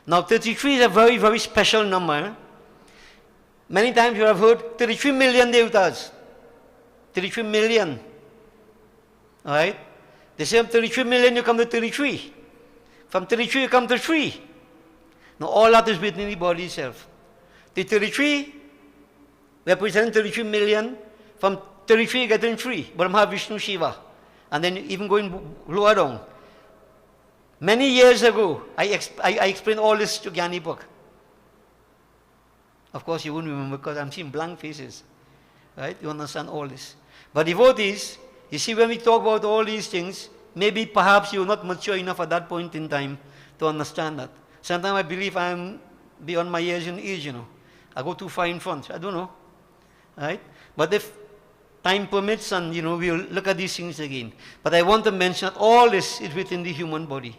Now 33 is a very, very special number. Many times you have heard 33 million devatas. 33 million. Alright? They say from 33 million you come to 33. From 33 you come to 3. Now all that is within the body itself. The 33 represents 33 million. From 33 you get in 3. Brahma, Vishnu, Shiva. And then even going lower down. Many years ago, I explained all this to Gyani book. Of course, you won't remember because I'm seeing blank faces. Right? You understand all this. But devotees, you see, when we talk about all these things, maybe perhaps you're not mature enough at that point in time to understand that. Sometimes I believe I'm beyond my years in age, I go too far in front. I don't know. Right? But if time permits and, we'll look at these things again. But I want to mention that all this is within the human body.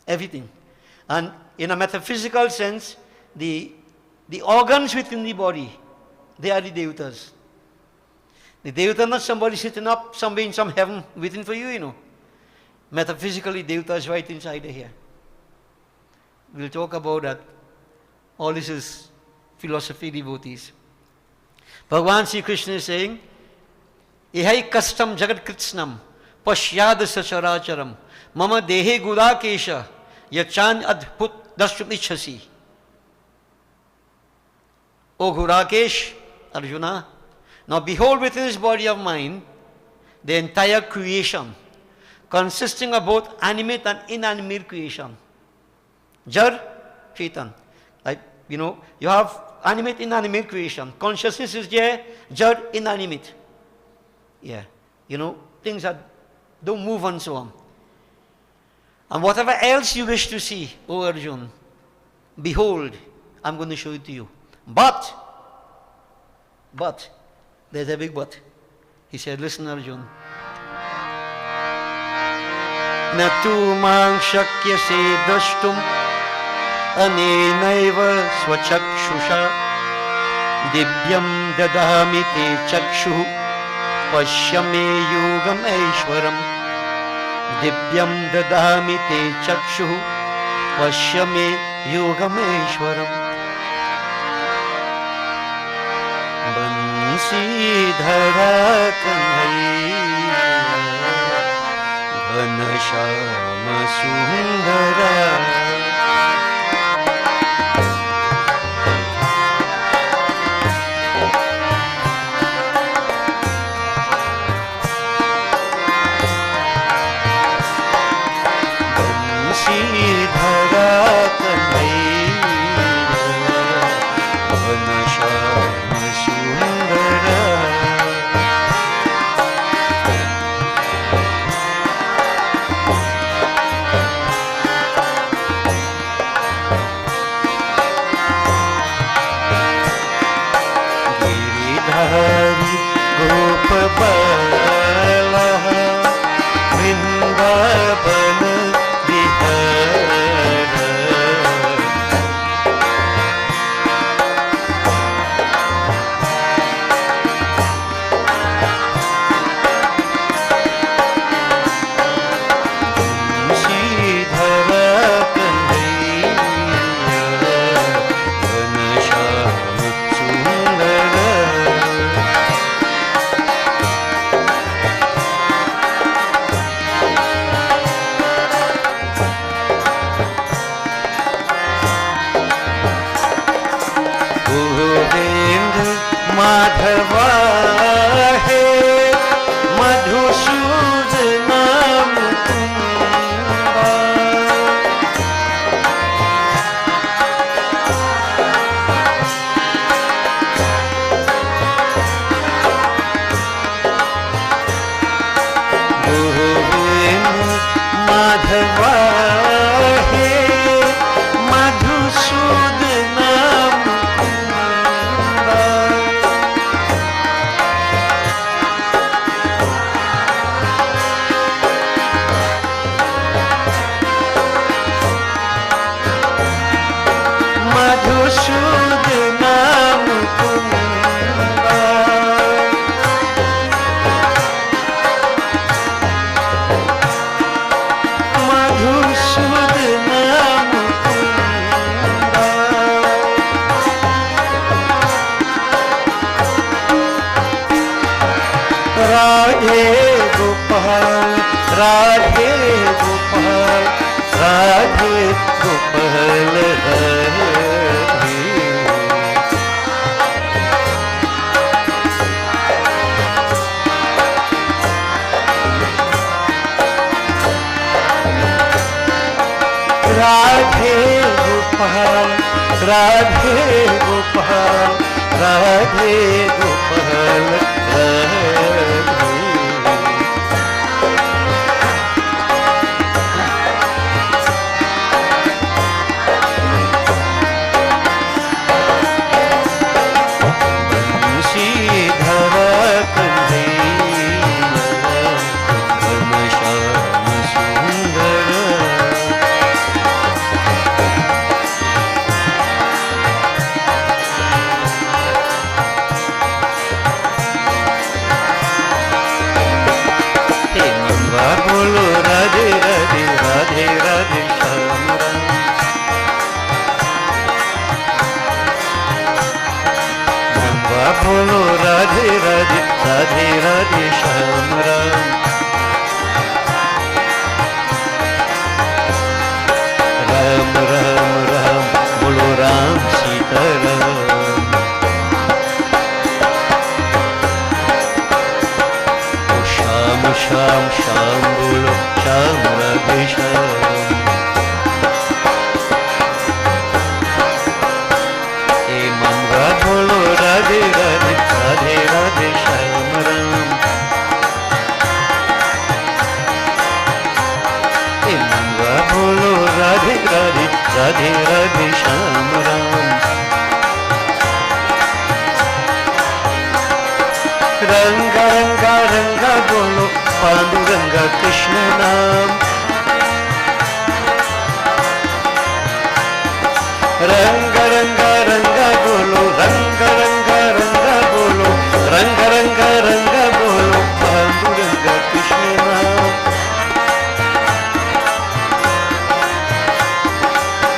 Everything. And in a metaphysical sense, the organs within the body, they are the devatas. The devata is not somebody sitting up somewhere in some heaven waiting for you, Metaphysically, devata is right inside here. We'll talk about that. All this is philosophy, devotees. Bhagavan Sri Krishna is saying, Ihai kastam jagat kritsnam pashyad sacharacharam mama dehe gudakesha yachan adbhut dashtum ichhasi. O Gurakesh, Arjuna, now behold within this body of mine the entire creation, consisting of both animate and inanimate creation. Jar, Chetan. Like, you have animate, inanimate creation. Consciousness is there, Jar, inanimate. Yeah. Things that don't move and so on. And whatever else you wish to see, O Arjun, behold, I'm going to show it to you. But, there's a big but. He said, listen, Arjun. Na tu mang shakyase drashtum anenaiva swachakshusha divyam dadami te chakshu pashyame yogam aishwaram divyam dadami te chakshu pashyame yogam aishwaram. Bansidhara kanhaiya ghanashama sundara. बाला वृंदावन विहार। श्रीधर कन्हैया घनश्याम सुंदर। गोविंद माधवा है मधुसूदन मुकुंदा। गोविंद माधवा है मधुसूदन मुकुंदा। मधुसूदन मुकुंदा। मधुसूदन मुकुंदा। राधे गोपाल राधे गोपाल राधे गोपाल हरे। राधे गोपाल राधे गोपाल राधे गोपाल हरे। श्रीधर कन्हैया घनश्याम सुंदर। हे मंगवा बोलो राधे राधे राधे राधे श्याम राम। मंगवा बोलो राधे राधे राधे राधे श्याम राम। राम राम राम बोलो राम सीता राम। ओ श्याम श्याम श्याम बोलो श्याम राधे श्याम। हे मंगवा बोलो राधे राधे राधे राधे श्याम राम। हे मंगवा बोलो राधे राधे राधे राधे श्याम राम। रंगा रंगा रंगा बोलो पांडुरंगा कृष्ण नाम। रंग रंगा रंगा बोलो रंग रंगा रंगा बोलो रंग रंगा रंगा बोलो पांडुरंगा कृष्ण नाम।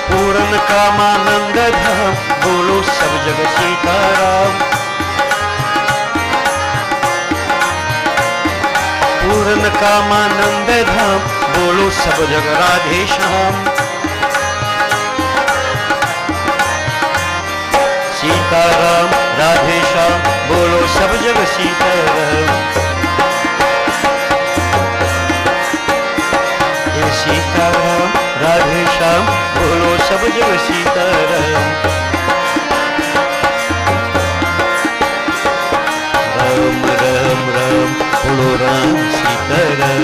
पूर्ण कामानंद धाम बोलो सब जग सीताराम। पूर्ण कामानंद धाम बोलो सब जग राधे श्याम। सीताराम राधे श्याम बोलो सब जग सीताराम। हे सीताराम राधे श्याम बोलो सब जग सीताराम। राम राम राम बोलो राम सीताराम।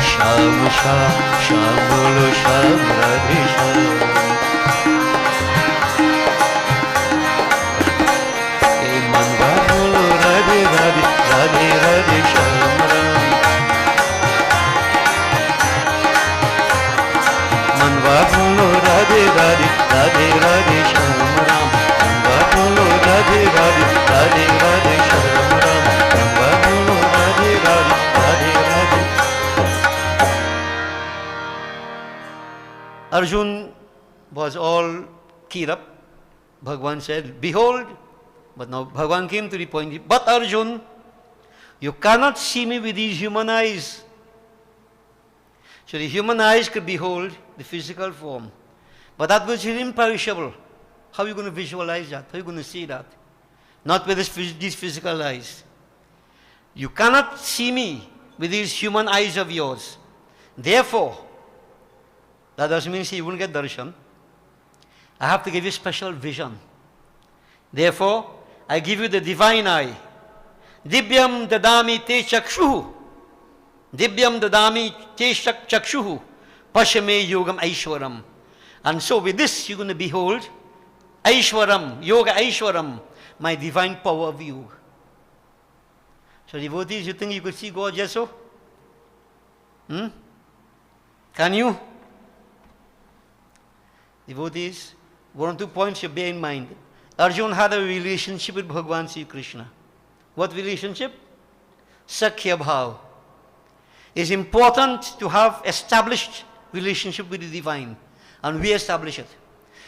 श्याम श्याम श्याम बोलो Shyam Radhe Shyam. Radhe Radhe Shyam Ram Ram Babu Radhe Radhe Radhe Radhe. Arjun was all keyed up. Bhagwan said, behold, but now Bhagwan came to the point, but Arjun, you cannot see me with these human eyes. So the human eyes could behold the physical form, but that which is imperishable, how are you going to visualize that? How are you going to see that? Not with these physical eyes. You cannot see me with these human eyes of yours. Therefore, that doesn't mean you won't get darshan. I have to give you special vision. Therefore, I give you the divine eye. Dibyam dadami te chakshuhu. Dibyam dadami te chakshuhu. Pashame yogam aishwaram. And so with this, you're going to behold aishwaram, yoga aishwaram, my divine power of yoga. So devotees, you think you could see God just so? Can you? Devotees, 1 or 2 points you bear in mind. Arjuna had a relationship with Bhagavan Sri Krishna. What relationship? Sakhya Bhav. It's important to have established relationship with the divine, and we establish it.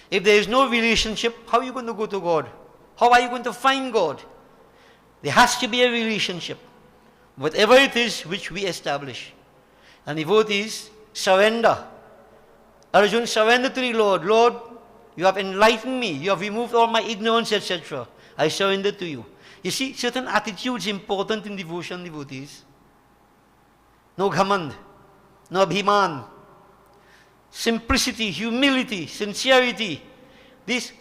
If there is no relationship, how are you going to go to God? How are you going to find God? There has to be a relationship, whatever it is which we establish. And devotees, surrender. Arjuna surrendered to the Lord. Lord, you have enlightened me. You have removed all my ignorance, etc. I surrender to you. You see, certain attitudes important in devotion, devotees. No ghamand, no abhiman. Simplicity, humility, sincerity. This,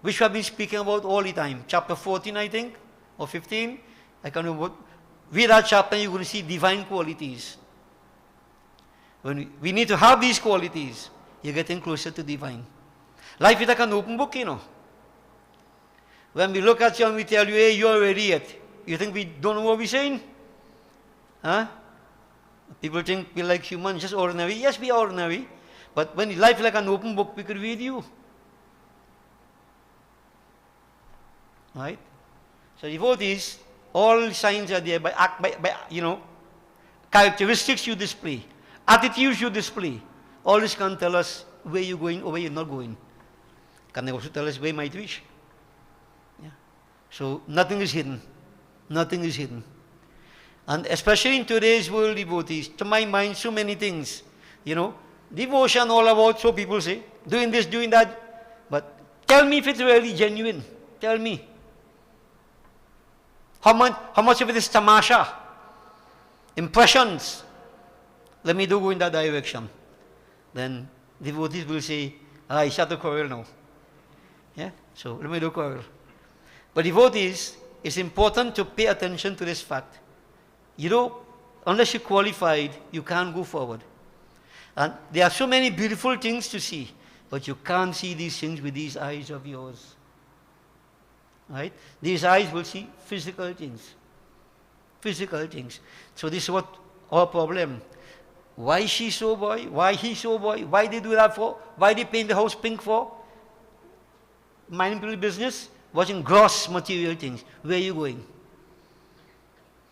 which we have been speaking about all the time. Chapter 14, I think, or 15. I can't remember. Read that chapter, you're going to see divine qualities. When we need to have these qualities, you're getting closer to divine. Life is like an open book, you know. When we look at you and we tell you, hey, you're ready yet. You think we don't know what we're saying? Huh? People think we're like humans, just ordinary. Yes, we are ordinary. But when life is like an open book, we could read you. Right? So devotees, all signs are there by characteristics you display, attitudes you display. All this can tell us where you're going or where you're not going. Can they also tell us where you might reach? Yeah. So nothing is hidden. Nothing is hidden. And especially in today's world, devotees, to my mind, so many things. You know, devotion all about, so people say, doing this, doing that. But tell me if it's really genuine. Tell me. How much of it is tamasha? Impressions. Let me do go in that direction. Then devotees will say, I shut the quarrel now. Yeah? So let me do quarrel. But devotees, it's important to pay attention to this fact. You know, unless you're qualified, you can't go forward. And there are so many beautiful things to see, but you can't see these things with these eyes of yours. Right? These eyes will see physical things. Physical things. So this is what our problem. Why she so boy? Why he so boy? Why they do that for? Why they paint the house pink for? Minding business, watching gross material things. Where are you going?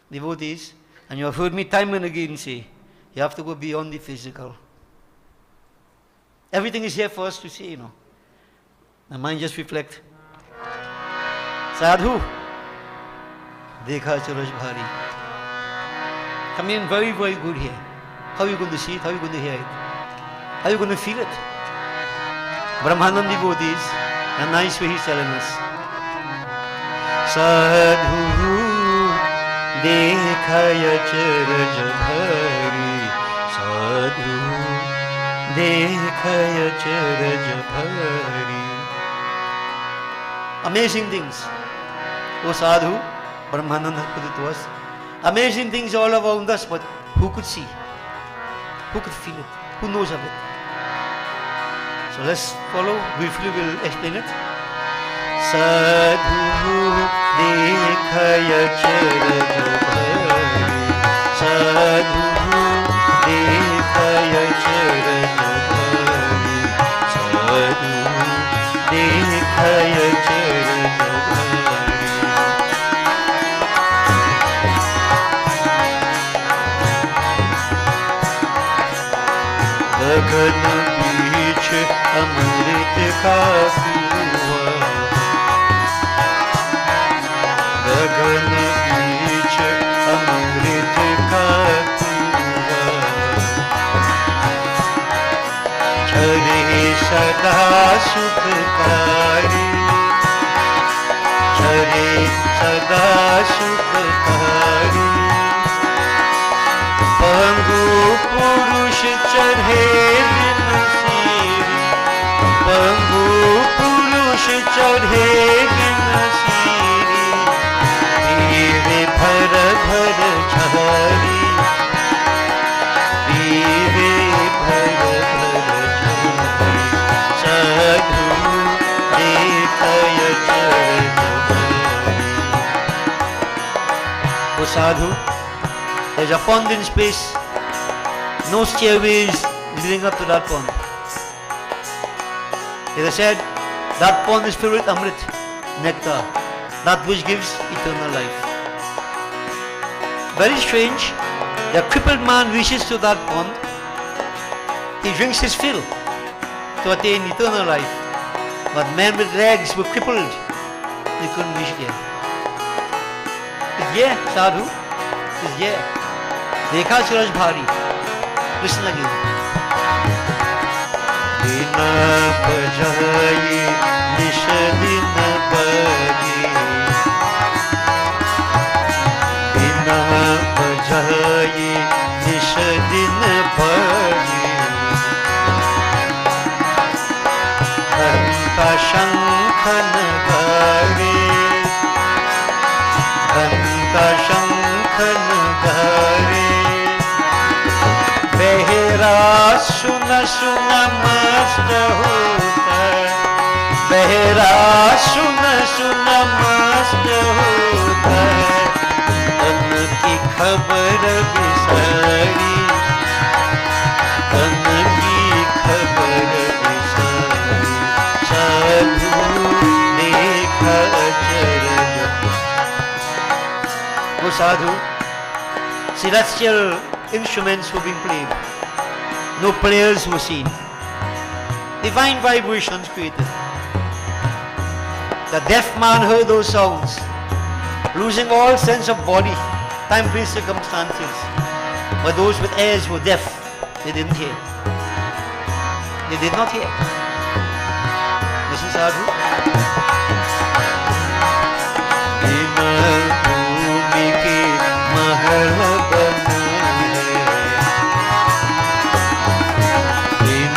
Devotees, and you have heard me time and again say, you have to go beyond the physical. Everything is here for us to see, you know. The mind just reflect. Sadhu, dekha charaj bhari. Come in very, very good here. How are you going to see it? How are you going to hear it? How are you going to feel it? Brahmanand devotees, a nice way he's telling us. Sadhu, dekhaya charaj bhari. Sadhu, dekhaya charaj bhari. Amazing things. O Sadhu, Brahmananda put it to us. Amazing things all around us, but who could see? Who could feel it? Who knows of it? So let's follow. Briefly we'll explain it. Sadhu dekhaya charaj bhari. Sadhu dekhaya charaj bhari. Sadhu dekhaya charaj bhari. पीवा, गगन बीच अमृत का पीवा, झरे सदा सुखकारी, झरे सदा सुखकारी, पंगु पुरुष चढ़े दिन सीरी, पंगु पुरुष चढ़े दिन सीरी, पीवे भर भर झरी, पीवे भर भर झरी, साधु देखय चरण भरी। O sadhu, there's a pond in space, no stairways leading up to that pond. It is said that pond is filled with amrit, nectar, that which gives eternal life. Very strange, the crippled man reaches to that pond, he drinks his fill to attain eternal life. But men with legs were crippled, they couldn't reach there. Yeah, sadhu, yeah. देखा सूरज भारी. Listen again. बिना बजाए निश दिन बजे, बिना बजाए निश दिन बजे, घंटा शंखन गावे, घंटा शंखन गावे, बहरा सुन सुन मस्त होता, बहरा सुन सुन मस्त होता, तन की खबर बिसारी, तन की खबर बिसारी, साधु देखा चरण। वो साधु, celestial instruments were being played. No players were seen. Divine vibrations created. The deaf man heard those sounds, losing all sense of body, time, place, circumstances. But those with ears were deaf. They didn't hear. They did not hear. Listen, sadhu. भूमि के महल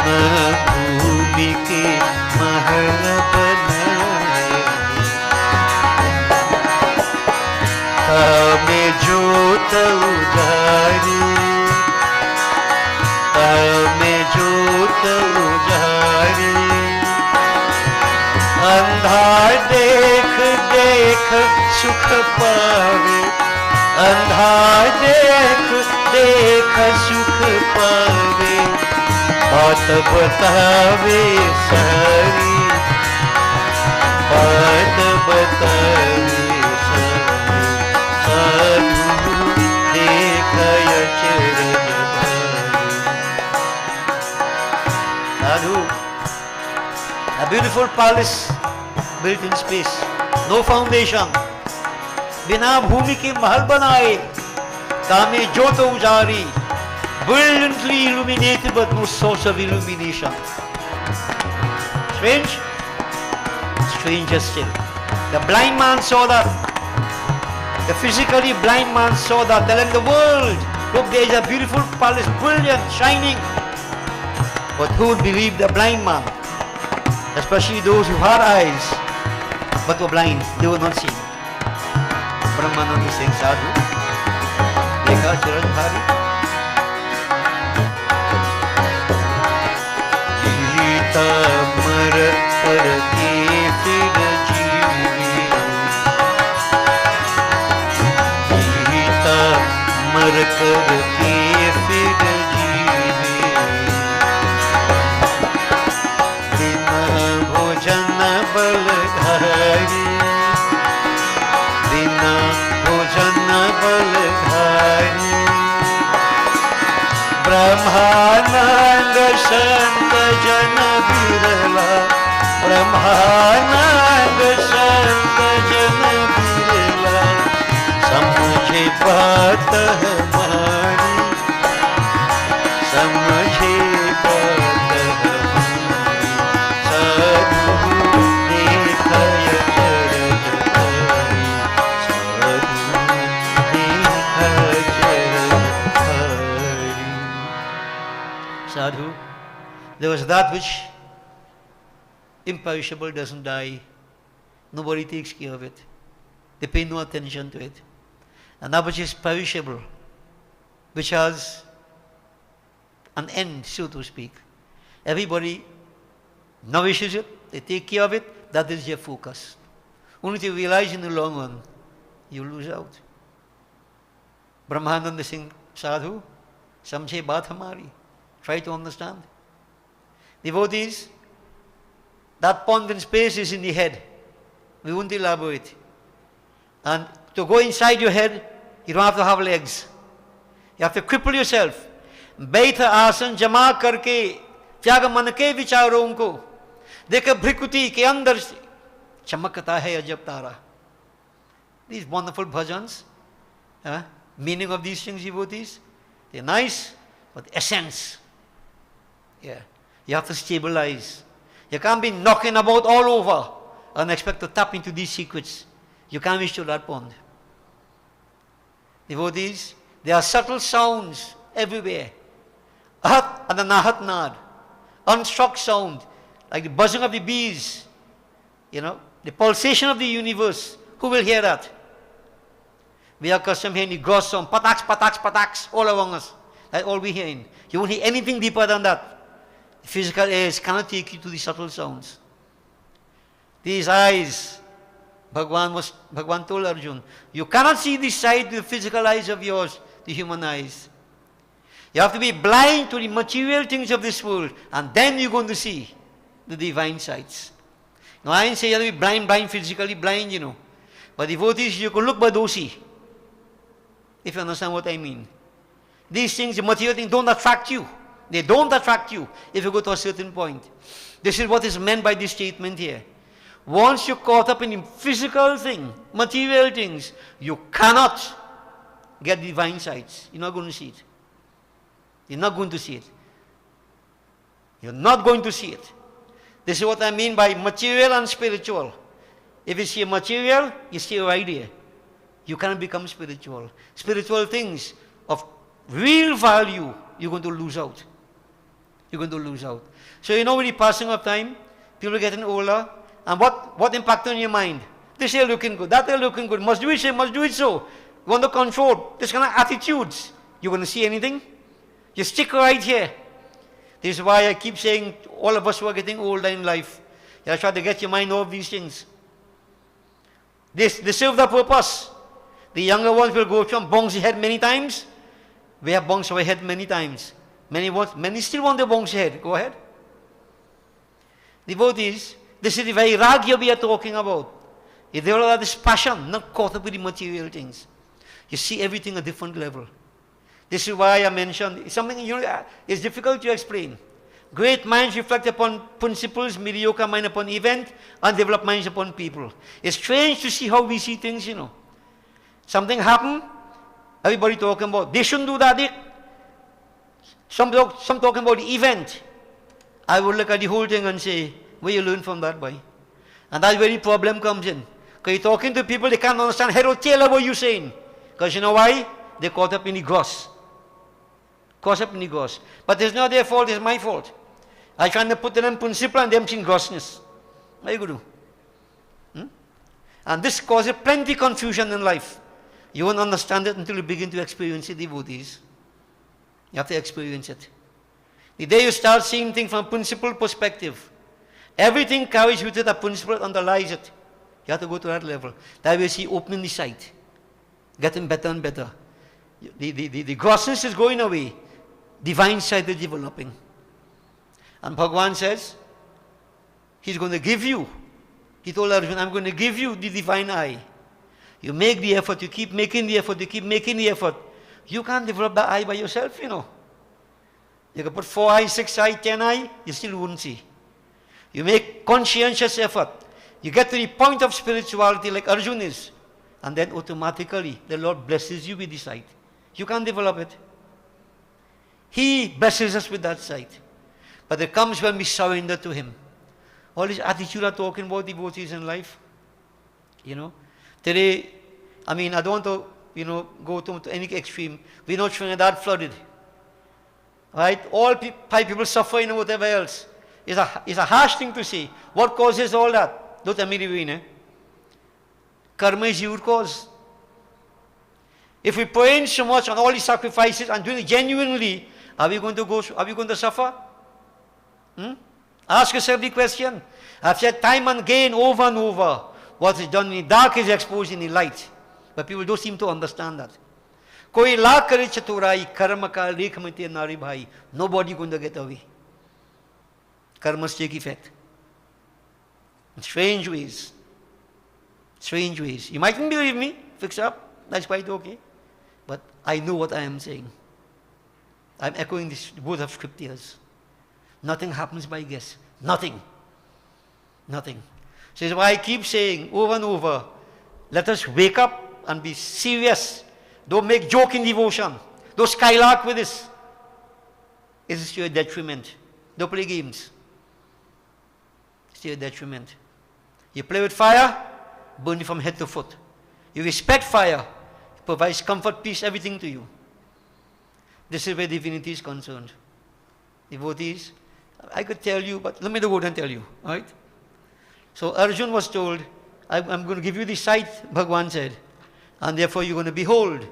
भूमि के महल बनाए, हमें जोत उजारी, हमें जोत उजारी, अंधा देख देख सुख पावे, अंधा देख देख सुख पावे, बात बतावे सारी, बात बतावे सारी, साधु देखय चरण भारी। Sadhu, a beautiful palace built in space, no foundation, बिना भूमि के महल बनाए, कामे ज्योत उजारी, brilliantly illuminated but no source of illumination. Strange? Stranger still. The blind man saw that. The physically blind man saw that, telling the world, look, there is a beautiful palace, brilliant, shining. But who would believe the blind man? Especially those who had eyes but were blind, they were not seeing. Brahmananda is saying, sadhu, dekha suraj bhari. जीता मर कर के फिर जीवे, जीता मर कर के फिर जीवे, बिना भोजन बलधारी, बिना भोजन बलधारी, ब्रह्मानंद संत जन बिरला, ब्रह्मानंद संत जन बिरला समझे बात हमारी समझे बात हमारी साधु देखय चरण हरि साधु there was that which imperishable doesn't die. Nobody takes care of it. They pay no attention to it. And that which is perishable, which has an end, so to speak. Everybody nourishes it, they take care of it, that is their focus. Only to realize in the long run, you lose out. Brahmananda Singh Sadhu, Samjhe Baat Hamari. Try to understand. Devotees, that pond in space is in the head. We won't elaborate. And to go inside your head, you don't have to have legs. You have to cripple yourself. बैठ आसन जमा करके त्याग मन के विचारों को देख भ्रिकुटी के अंदर से चमकता है अजब तारा. These wonderful bhajans, meaning of these things, devotees, they're nice, but essence. Yeah, you have to stabilize. You can't be knocking about all over and expect to tap into these secrets. You can't reach to that pond. Devotees, there are subtle sounds everywhere. Ahat and the nahat nad, unstruck sound, like the buzzing of the bees, the pulsation of the universe. Who will hear that? We are accustomed hearing the gross sound, pataks, pataks, pataks, all around us. That's all we're hearing. You won't hear anything deeper than that. The physical ears cannot take you to the subtle sounds. These eyes, Bhagwan told Arjuna, you cannot see this side with the physical eyes of yours, the human eyes. You have to be blind to the material things of this world, and then you're going to see the divine sights. Now I didn't say you have to be blind, physically blind, But devotees, you can look but don't see. If you understand what I mean. These things, the material things, don't attract you. They don't attract you if you go to a certain point. This is what is meant by this statement here. Once you're caught up in the physical thing, material things, you cannot get divine sights. You're not going to see it. You're not going to see it. You're not going to see it. This is what I mean by material and spiritual. If you see material, you stay right here. You cannot become spiritual. Spiritual things of real value, you're going to lose out. You're going to lose out. So with the passing of time, people are getting older, and what impact on your mind? This is looking good, that is looking good, must do it so, must do it so. You want to control this kind of attitudes. You're going to see anything? You stick right here. This is why I keep saying, all of us who are getting older in life, you try to get your mind off these things. They serve the purpose. The younger ones will go from bongs ahead many times. We have bongs ahead many times. Many still want the bongs ahead. Go ahead. Devotees, this is the very ragya we are talking about. If they all have this passion, not caught up with the material things. You see everything at a different level. This is why I mentioned, something it's difficult to explain. Great minds reflect upon principles, mediocre mind upon event, and developed minds upon people. It's strange to see how we see things, Something happened, everybody talking about, they shouldn't do that. Some talking about the event. I would look at the whole thing and say, where you learn from that, boy? And that's where the problem comes in. Because you're talking to people, they can't understand head or tail of what you're saying. Because you know why? They're caught up in the gross. Caught up in the gross. But it's not their fault, it's my fault. I try to put them in principle and them in grossness. What are you going to do? And this causes plenty confusion in life. You won't understand it until you begin to experience it, devotees. You have to experience it. The day you start seeing things from a principle perspective, everything carries with it a principle that underlies it. You have to go to that level. That way you see opening the sight, getting better and better. The grossness is going away. Divine sight is developing. And Bhagavan says, He's going to give you. He told Arjuna, I'm going to give you the divine eye. You make the effort, you keep making the effort, you keep making the effort. You can't develop the eye by yourself, You can put 4 eyes, 6 eyes, 10 eyes, you still wouldn't see. You make conscientious effort. You get to the point of spirituality like Arjun is. And then automatically the Lord blesses you with the sight. You can't develop it. He blesses us with that sight. But it comes when we surrender to Him. All this attitude are talking about devotees in life. Today, I don't want to, go to any extreme. We know Trinidad flooded. Right? All 5 people suffering and whatever else. It's a harsh thing to say. What causes all that? Don't tell me the way, Karma is the root cause. If we praying so much on all these sacrifices and doing it genuinely, are we going to suffer? Ask yourself the question. I've said time and again, over and over, what is done in the dark is exposed in the light. But people don't seem to understand that. Koi la kare chaturai, karma ka lekh mein te nari bhai. Nobody going to get away. Karmas take effect. In strange ways. Strange ways. You mightn't believe me. Fix up. That's quite okay. But I know what I am saying. I'm echoing this word of scriptures. Nothing happens by guess. Nothing. Nothing. So that's why I keep saying over and over, let us wake up and be serious. Don't make joke in devotion. Don't skylark with this. It is to your detriment. Don't play games. It's to your detriment. You play with fire, burn you from head to foot. You respect fire, it provides comfort, peace, everything to you. This is where divinity is concerned. Devotees, I could tell you, but let me go and tell you, right? So Arjun was told, I'm going to give you the sight, Bhagwan said, and therefore you're going to behold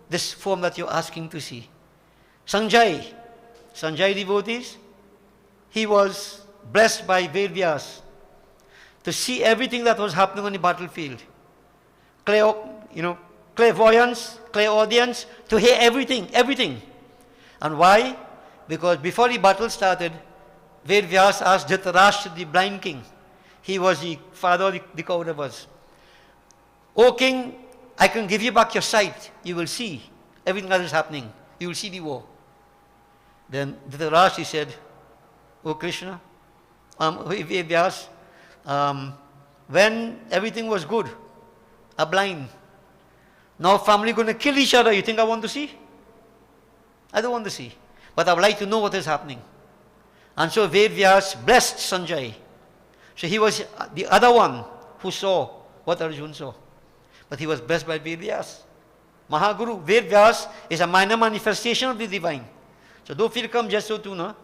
this form that you're asking to see. Sanjay devotees, he was blessed by Vedvyas to see everything that was happening on the battlefield. Clairvoyance, clairaudience, to hear everything. And why? Because before the battle started, Vedvyas asked Dhritarashtra, the blind king, he was the father of the Kauravas, O king, I can give you back your sight. You will see everything that is happening. You will see the war. Then Dhritarashtra said, O Krishna, Vedvyas, when everything was good, are blind. Now family going to kill each other. You think I want to see? I don't want to see. But I would like to know what is happening. And so Vedvyas blessed Sanjay. So he was the other one who saw what Arjun saw. But he was blessed by Vedvyas. Mahaguru, Vedvyas is a minor manifestation of the divine. So don't feel come just so to, no?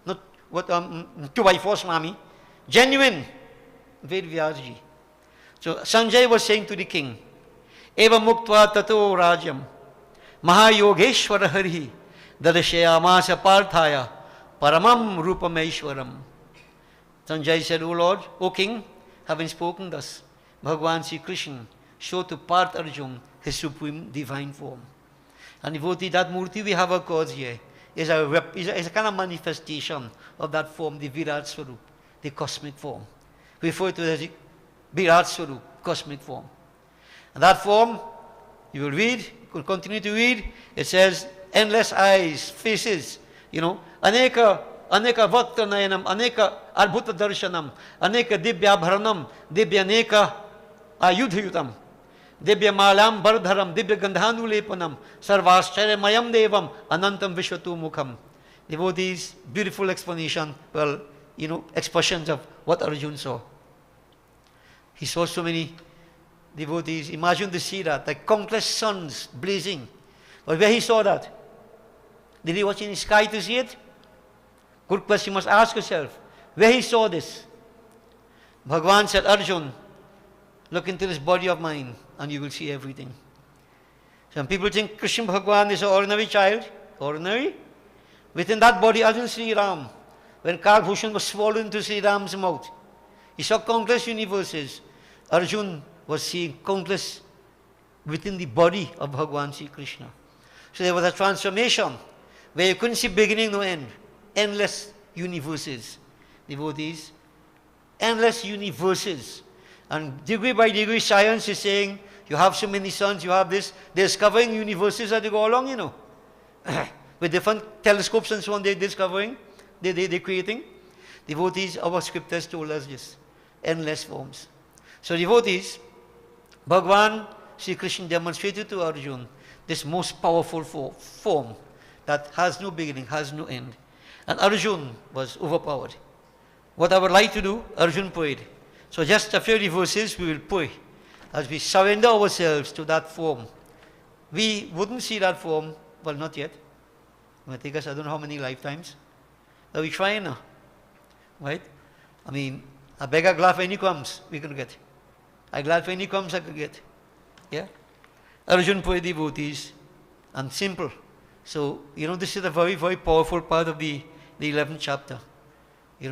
Not what 2x4 Swami. Genuine Vedvyas ji. So Sanjay was saying to the king, Eva muktva tato rajam mahayogeshwara hari darshayamasa parthaya paramam rupameshwaram. Sanjay said, O Lord, O king, having spoken thus, Bhagwan Sri Krishna showed to Parth Arjun his supreme divine form. And devotee, that murti we have accords here is a kind of manifestation of that form, the Virat Swarup, the cosmic form. We refer to it as the Virat Swarup, cosmic form. And that form, you will read, you will continue to read, it says, endless eyes, faces, aneka vakta nayanam, aneka adbhuta darshanam, aneka dibya bharanam, dibya aneka ayudhyutam, dibya malam bardharam, dibya gandhanulepanam, sarvascharyamayam devam, anantam vishwatu mukham. Devotees, beautiful explanation, expressions of what Arjun saw. He saw so many devotees. Imagine to see that, like countless suns blazing. But where he saw that? Did he watch in the sky to see it? Good question, you must ask yourself. Where he saw this? Bhagwan said, Arjun, look into this body of mine and you will see everything. Some people think Krishna Bhagwan is an ordinary child. Ordinary? Within that body, Arjun Sri Ram, when Kagbhushan was swallowed into Sri Ram's mouth, he saw countless universes. Arjun was seeing countless within the body of Bhagwan Sri Krishna. So there was a transformation where you couldn't see beginning no end. Endless universes. Devotees, endless universes. And degree by degree, science is saying, you have so many suns, you have this. They're discovering universes as they go along, With different telescopes and so on, they're discovering, they're creating. Devotees, our scriptures told us this. Endless forms. So devotees, Bhagavan Sri Krishna demonstrated to Arjuna this most powerful form that has no beginning, has no end. And Arjuna was overpowered. What I would like to do, Arjuna prayed. So just a few verses we will pray as we surrender ourselves to that form. We wouldn't see that form, well, not yet. It might take us I don't know how many lifetimes. But we try now. Right? I mean, I beg a glad for any crumbs we can get. I'm glad for any crumbs I could get. Yeah? Arjuna prayed devotees, and simple. So, this is a very, very powerful part of the 11th chapter.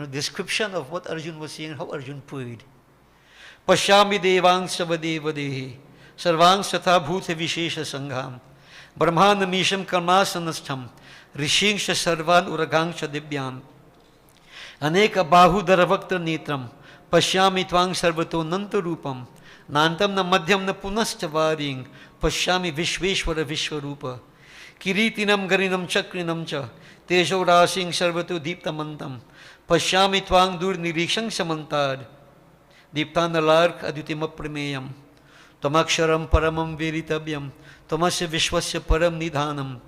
Description of what Arjuna was saying, how Arjuna prayed. Pashyami devang savadeva dehi, sarvang satha bhuta vishesha sangham, brahmanamisham karmasanastham, rishingsha sarvan uragangsha divyam, aneka bahudara vakta netram, pashyami tvang sarvato nanta rupam, nantam na madhyam na punascha varing, pashyami vishveshvara vishwarupa, kiritinam garinam chakrinam cha, tejo rasing sarvato deeptamantam, pashyami tvang dur nirikshang samantad, deeptanalark adutima prameyam, tamaksharam paramam veritavyam, tamasya vishwasya param nidhanam,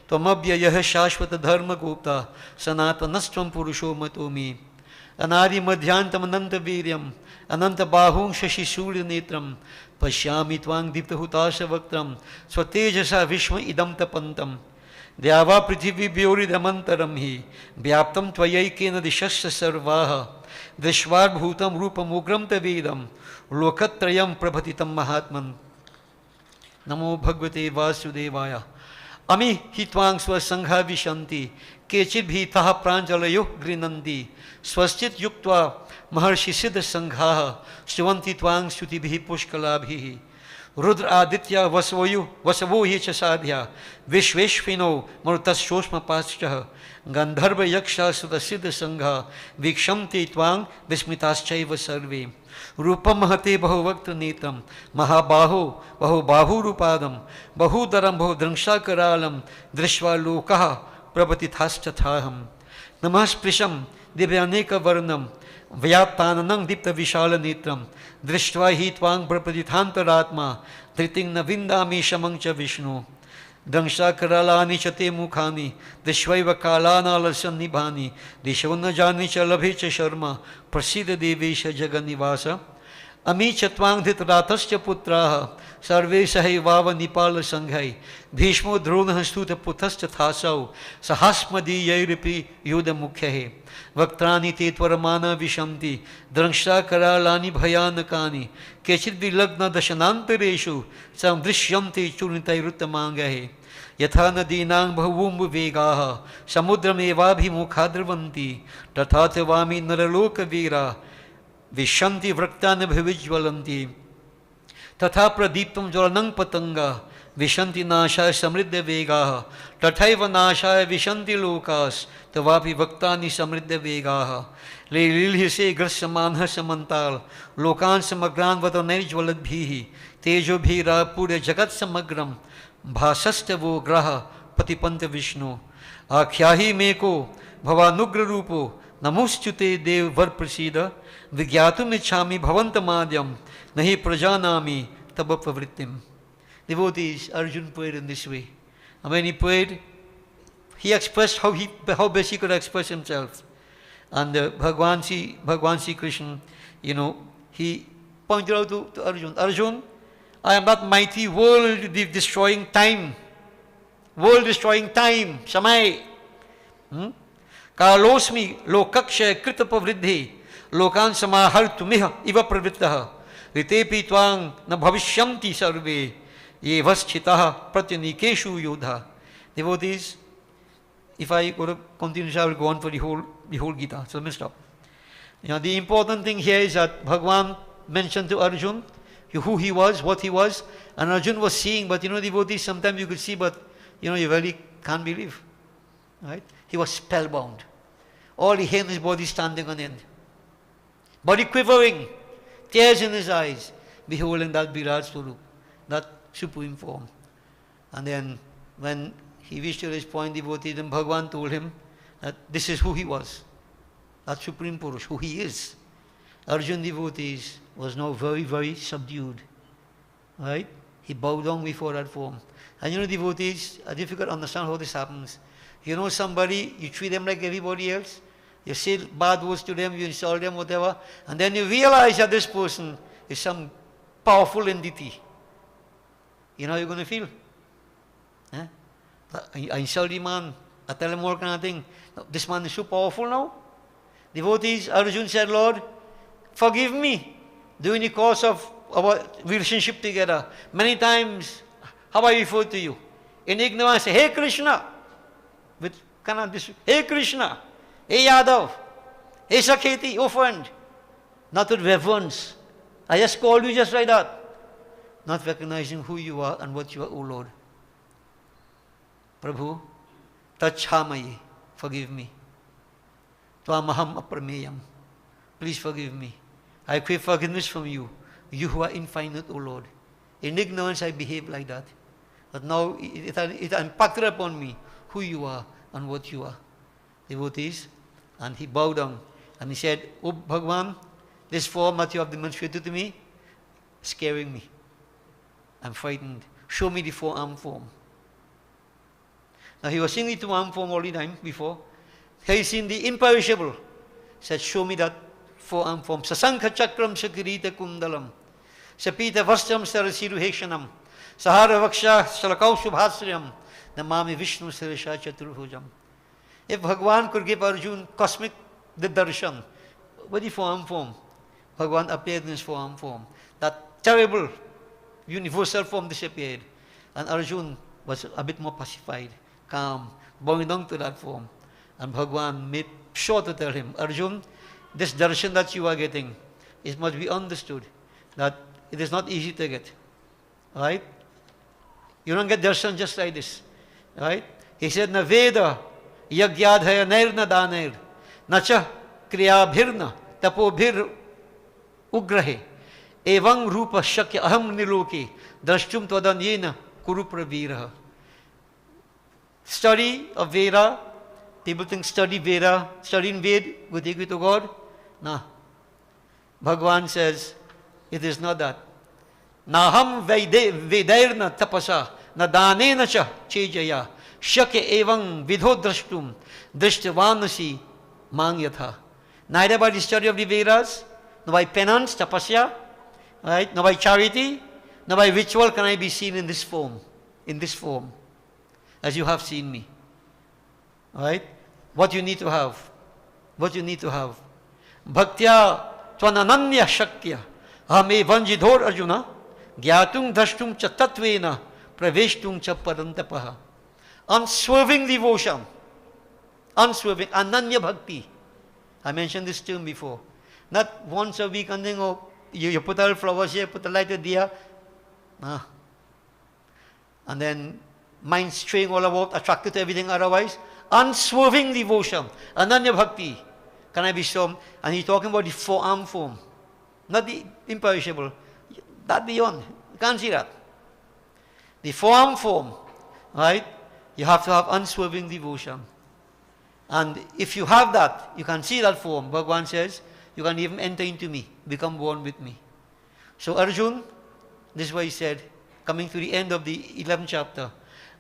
tamabhyayah shashvata dharma gupta, sanatanastvam purusho matomi, anari madhyantam ananta viryam, ananta bahung shashi surya netram, pashyami tvang diptahutasha vaktram, swatejasa vishma idam tapantam, Dyava prithvi byoridhamantaram hi, vyaptam tvayaikena dishasya sarvaha, vishvar bhutam rupam ugram tavedam, lokatrayam prabhatitam mahatman. Namo bhagavate vasudevaya. Ami hitvang swasangha vishanti, kechid bhitaha pranjalayo grinandi, swastit yuktva maharshi siddha sanghaha, shrivanti tvang sutibhi pushkalabhi. Rudra Aditya Vasavo Yecha Sadhya Vishveshvino Marutas Shoshma Paschaha Gandharva Yaksha Sudha Siddha Sangha Vikshamti Tvang Vismitaschaiva Sarve Rupam Mahate Bahuvakta Netram Mahabaho Bahu Rupadam Bahudaram Bahudrangsha Karalam Drishva Lokaha Prabhatithaschathaham Namasprisham Divyaneka Varnam Vyaptananang Dipta Vishala Netram Drishtva Hitvang Prapadithantaratma Dhriting Navindami Shamangcha Vishnu Drangsha Karalani Chate Mukhani Dishvaiva Kalana Lasan Nibhani Dishvana Jani Chalabhecha Sharma Prasida Devesha Jaganivasa Ami Chatvang Dhitratascha Putraha Sarve Sahivava Nipala Sanghai Bhishmo Drona Stuta Putascha Thasau Sahasmadi Yairipi Yuda Mukhehe Vaktrani te tvaramana vishamti, drangsha karalani bhayanakani, kechid vilagna dashanantareshu, sam drishyamti churnitai ruttamangahe, yatha nadinang bhavumbu vegaha, samudram evabhimukhadrvanti, tathate vami naraloka vira, vishanti vraktana bhavijvalanti, tatha pradiptam jwalanang patanga, Vishanti Nashaya Samriddha Vegaha, Tathaiva Nashaya Vishanti Lokas, Tavapi Vaktani Samriddha Vegaha, Lilhise Grasamanha Samantal, Lokan Samagran Vatanajvalad Bhihi, Tejo Bhira Pura Jagat Samagram, Bhasastavo Graha, Patipanta Vishnu, Akhyahi Meko, Bhavanugra Rupo, Namuschute Dev Varprasida, Vigyatum Ichami Bhavantamadhyam, Nahi Prajanami Tabapavrittim. Devotees, Arjuna prayed in this way. And when he prayed, he expressed how best he could express himself. And Bhagwan Sri Krishna, he pointed out to Arjuna, Arjuna, I am that mighty world-destroying time. World-destroying time, Samai. Kalosmi lokakshay kritapavriddhi lokan samahartumiha iva pravrittaha ritepi tvang na bhavishyanti sarve Ye vaschitaha pratyanikeshu yodha. Devotees, if I go to continue, I will go on for the whole Gita. So let me stop. The important thing here is that Bhagavan mentioned to Arjuna who he was, what he was, and Arjuna was seeing, but devotees, sometimes you could see, but you really can't believe. Right? He was spellbound. All he had in his body standing on end. Body quivering, tears in his eyes, beholding that Virat Swarup, that supreme form. And then when he reached to this point, devotee, then Bhagavan told him that this is who he was. that Supreme Purush, who he is. Arjun devotees was now very, very subdued. Right? He bowed down before that form. And you know, devotees are difficult to understand how this happens. You know somebody, you treat them like everybody else, you say bad words to them, you insult them, whatever, and then you realize that this person is some powerful entity. You know how you're going to feel? Eh? I insult the man, I tell him all kind of thing. This man is so powerful now. Devotees, Arjun said, Lord, forgive me during the course of our relationship together. Many times, how I refer to you? In ignorance, say, hey Krishna, with kind of this, hey Krishna, hey Yadav, hey Sakheti, oh friend. Not with reverence. I just called you just like that. Not recognizing who you are and what you are, O Lord. Prabhu, tachhamayi, forgive me. Tvamaham aprameyam. Please forgive me. I crave forgiveness from you. You who are infinite, O Lord. In ignorance I behaved like that. But now it impacted upon me who you are and what you are. Devotees. And he bowed down and he said, Oh Bhagavan, this form that you have demonstrated to me is scaring me. I'm frightened. Show me the four-arm form. Now he was seeing the two-arm form all the time before. Here he's seen the imperishable. He said, show me that four-arm form. Sasankha chakram sakirita kundalam. Sapita vastam sarasiruheshanam. Sahara vaksha salakau subhasriyam. Namami Vishnu Sirisha Chaturhujam. If Bhagavan could give Arjun cosmic darshan, what the four-arm form? Bhagavan appeared in his four-arm form. That terrible universal form disappeared. And Arjun was a bit more pacified, calm, bowing down to that form. And Bhagavan made sure to tell him, Arjun, this darshan that you are getting, it must be understood that it is not easy to get. Right? You don't get darshan just like this. Right? He said, Na Veda yagyadhaya nairna danair nacha kriyabhirna tapobhir ugrahe evang rupa shakya aham niloki drashtum twadanyena kuru praviraha. Study of Veda, people think study Veda, studying Ved will take you to God. No. Bhagavan says, it is not that. Naham vedairna tapasa na danena cha chejaya shakya evang vidho drashtum drishtavanasi mangyatha. Neither by the study of the Vedas, nor by penance, tapasya, right? Nor by charity, nor by ritual can I be seen in this form, as you have seen me. Right? What you need to have, Bhaktya tvanananya shakya hame vanjidhor arjuna gyatung drashtum cha tatvena praveshtum cha parantapaha. Unswerving devotion, unswerving, ananya bhakti. I mentioned this term before. Not once a week and then you put all flowers here, put a lighted diya. And then mind straying all about, attracted to everything otherwise. Unswerving devotion, ananya bhakti. Can I be shown? And he's talking about the four-arm form, not the imperishable. That beyond, you can't see that. The four-arm form, right? You have to have unswerving devotion. And if you have that, you can see that form. Bhagavan says, you can even enter into me, become one with me. So Arjun, this is what he said, coming to the end of the 11th chapter.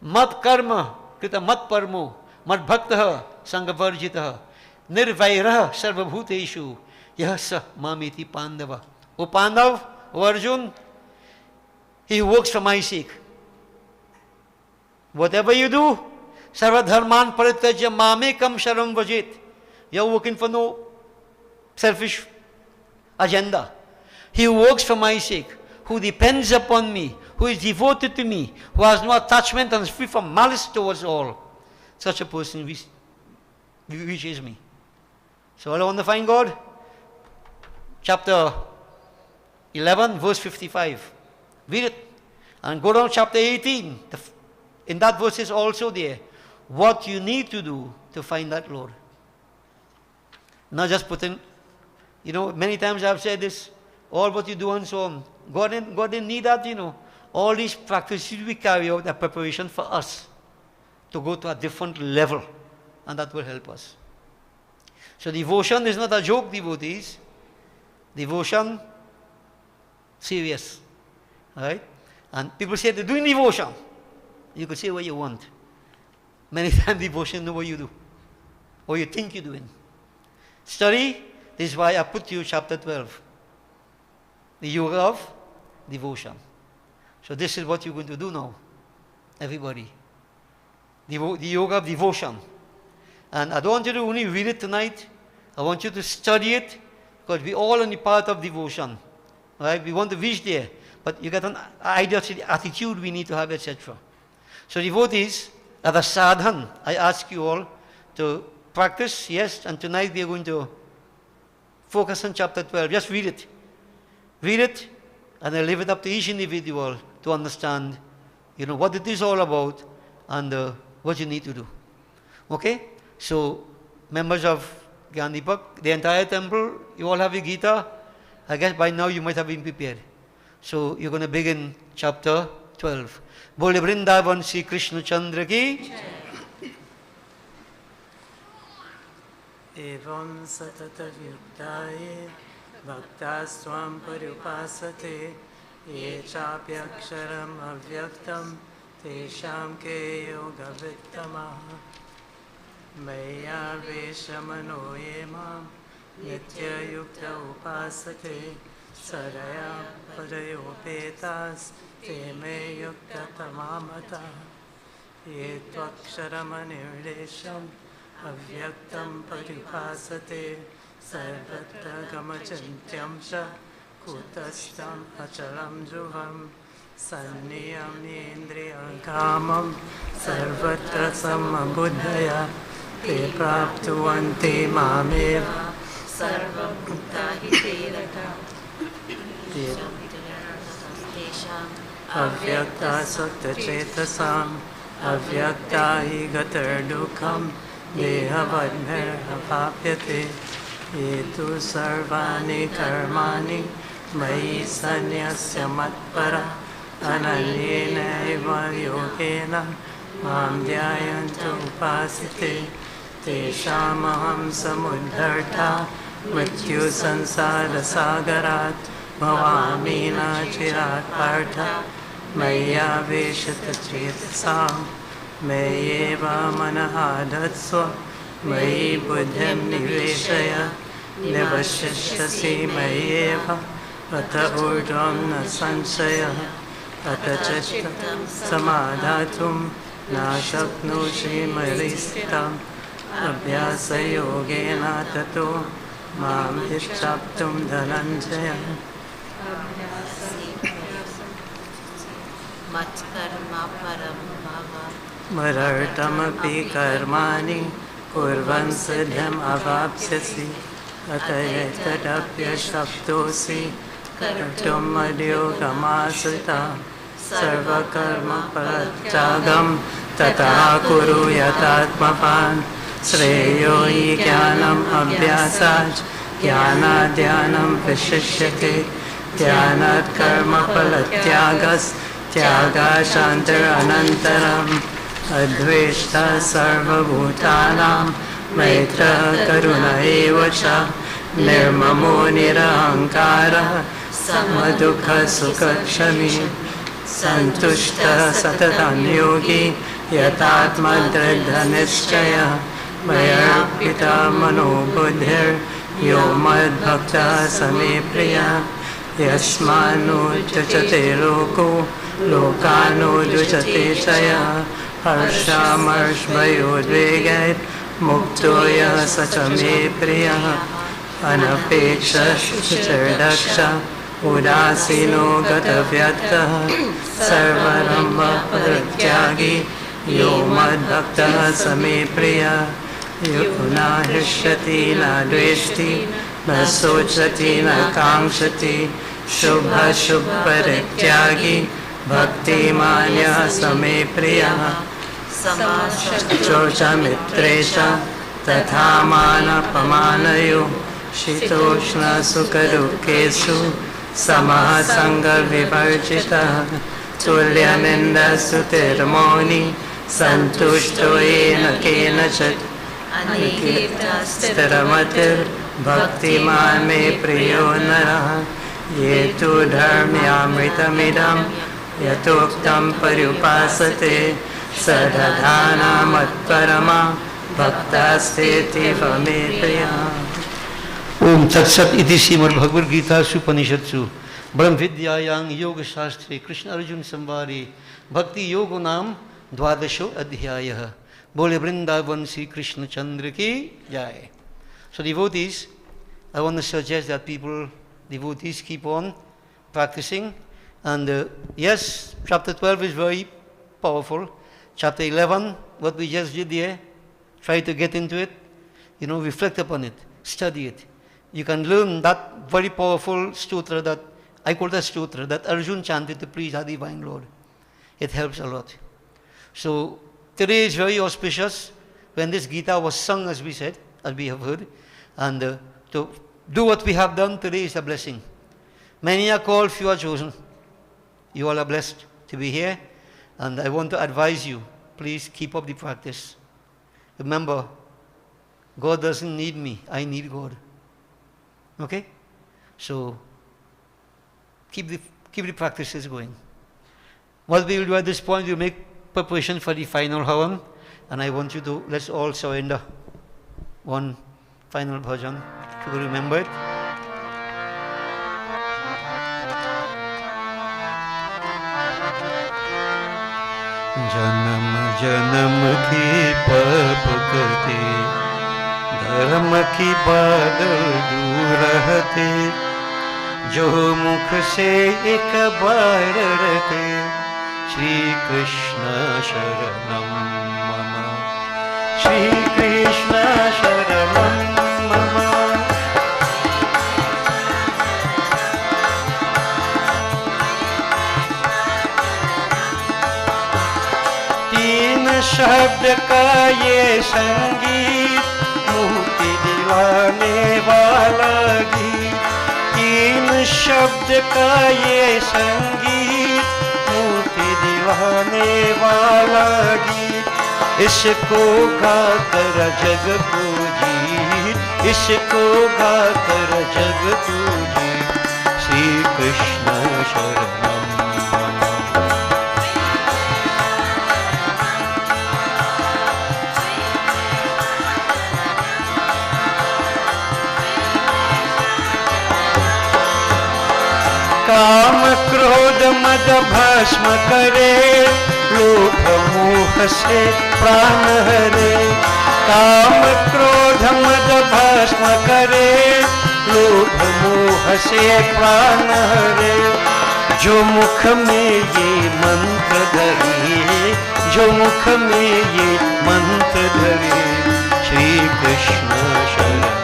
Mat karma krita mat parmo mat bhaktaha sangavarjitaha nirvairaha sarvabhuteshu yahasa mamiti pandava. O Pandav, O Arjun, he who works for my sake. Whatever you do, sarvadharman parityajya mamekam sharam vajit. You are working for no selfish agenda. He who works for my sake, who depends upon me, who is devoted to me, who has no attachment and is free from malice towards all, such a person reaches me. So I want to find God. Chapter 11, verse 55. Read it. And go down chapter 18. In that verse is also there what you need to do to find that Lord. Not just putting, many times I've said this, all what you do and so on. God didn't need that, All these practices we carry out are preparation for us to go to a different level, and that will help us. So devotion is not a joke, devotees. Devotion, serious. Right? And people say they're doing devotion. You could say what you want. Many times devotion know what you do. Or you think you're doing. Study, this is why I put you chapter 12. The yoga of devotion. So this is what you're going to do now. Everybody. The yoga of devotion. And I don't want you to only read it tonight. I want you to study it, because we all only part of devotion. Right? We want to reach there. But you get an idea of the attitude we need to have, etc. So devotees, as a sadhan, I ask you all to practice, yes, and tonight we are going to focus on chapter 12. Just read it. Read it, and then leave it up to each individual to understand, what it is all about and what you need to do. Okay? So, members of Gandhipak, the entire temple, you all have your Gita. I guess by now you might have been prepared. So, you're going to begin chapter 12. Bole Vrindavan Sri Krishna Chandra ki.
Evam satata vyuktaye bhaktasvam parupasate ye chapyaksharam avyaktam tesham ke yoga vittamaha maya veshamano yemam nitya yukta upasate saraya parayopetas te me yukta tamamata ye tvaksharam anirdesham avyaktam paripasate sarvatra gamachantyam sha kutastam achalam juvam sanniyam yendriyam kamam sarvatra samabuddhaya te praptuvanti mameva sarvam bhuttahite avyakta sakta chetasam avyakta hi gatar dukham dehavadmer apapyate yetu sarvani karmani mayi sanyasya matpara ananyena eva yogena mam dhyayantu upasite teshamaham samudharta mrityu sansara sagarat bhavamina chirat partha maya veshata chetasam Mayeva manahadatsva Mayi buddhim niveshaya Nivashishasi mayeva Ata urdvam na sanshaya Ata chittam samadhatum Na shaknushi maristitam Abhyasa yogena tato Mam hishaptum dhananjaya Matkarma param bhava Marartamapi karmani kurvan siddham avapsyasi atayetadapya shaptosi kartum madyogamasrita sarva karma paratyagam tata kuru yatatmapan sreyo hi jnanam abhyasaj jnanadhyanam vishishyate jnanat karma palatyagas tyaga shantar anantaram adveshta sarva bhutanam maitra karuna evacha nirmamo nirahankara samadukha sukakshami santushta satatan yogi yatatma dridhanishchaya mayarpita mano buddhir yo madbhakta same priya yasmanu jachate loko lokano jachate chaya harshamarshvayodvegait muktoya sachame priya anapeksha shichirdaksha udasino gatavyakta sarvaramba parityagi yo madbhakta same priya yuna hishyati na dveshti na sochati na kamshati shubha shubharityagi bhakti manya same priya chocha mitresha tatha mana pamanayo shitoshna sukadukesu samaha sangha vivarjita tulya ninda sutirmoni santushto yena kenachit स्थिरमतिर्भक्तिमान् मे प्रियो नरः ये तु धर्म्यामृतमिदं यथोक्तं पर्युपासते स दधाना मत्परमा भक्तास्तेऽतीव मे प्रियः।
ओम तत्सत इति श्रीमद्भगवद गीता उपनिषत्सु ब्रह्म विद्यायां योग शास्त्रे कृष्ण अर्जुन संवादे भक्ति योग नाम द्वादशो अध्यायः। बोले वृंदावन श्री कृष्ण चंद्र की जय। So devotees, I want to suggest that devotees keep on practicing, and yes, chapter 12 is very powerful. Chapter 11, what we just did there, try to get into it, reflect upon it, study it. You can learn that very powerful sutra that, I call that sutra, that Arjun chanted to please our Divine Lord. It helps a lot. So today is very auspicious when this Gita was sung, as we said, as we have heard, and to do what we have done today is a blessing. Many are called, few are chosen. You all are blessed to be here, and I want to advise you, please keep up the practice. Remember, God doesn't need me, I need God. Okay? So keep the practices going. What we will do at this point, we will make preparation for the final havan, and I want you to, let's all surrender one final bhajan, if you remember it. जन्म जन्म की पाप करते धर्म की बादल दूर रहते जो मुख से एक बार रहते श्री कृष्ण शरणम मम श्री कृष्ण शरणम मम शब्द का ये संगीत मुक्ति दिलाने वाला गीत तीन शब्द का ये संगीत मुक्ति दिलाने वाला गीत इसको गाकर जग को जीत इसको गाकर जग को जीत श्री कृष्ण शरणम काम क्रोध मद भस्म करे लोभ मोह से प्राण हरे काम क्रोध मद भस्म करे लोभ मोह से प्राण हरे जो मुख में ये मंत्र धरे जो मुख में ये मंत्र धरे श्री कृष्ण शरणम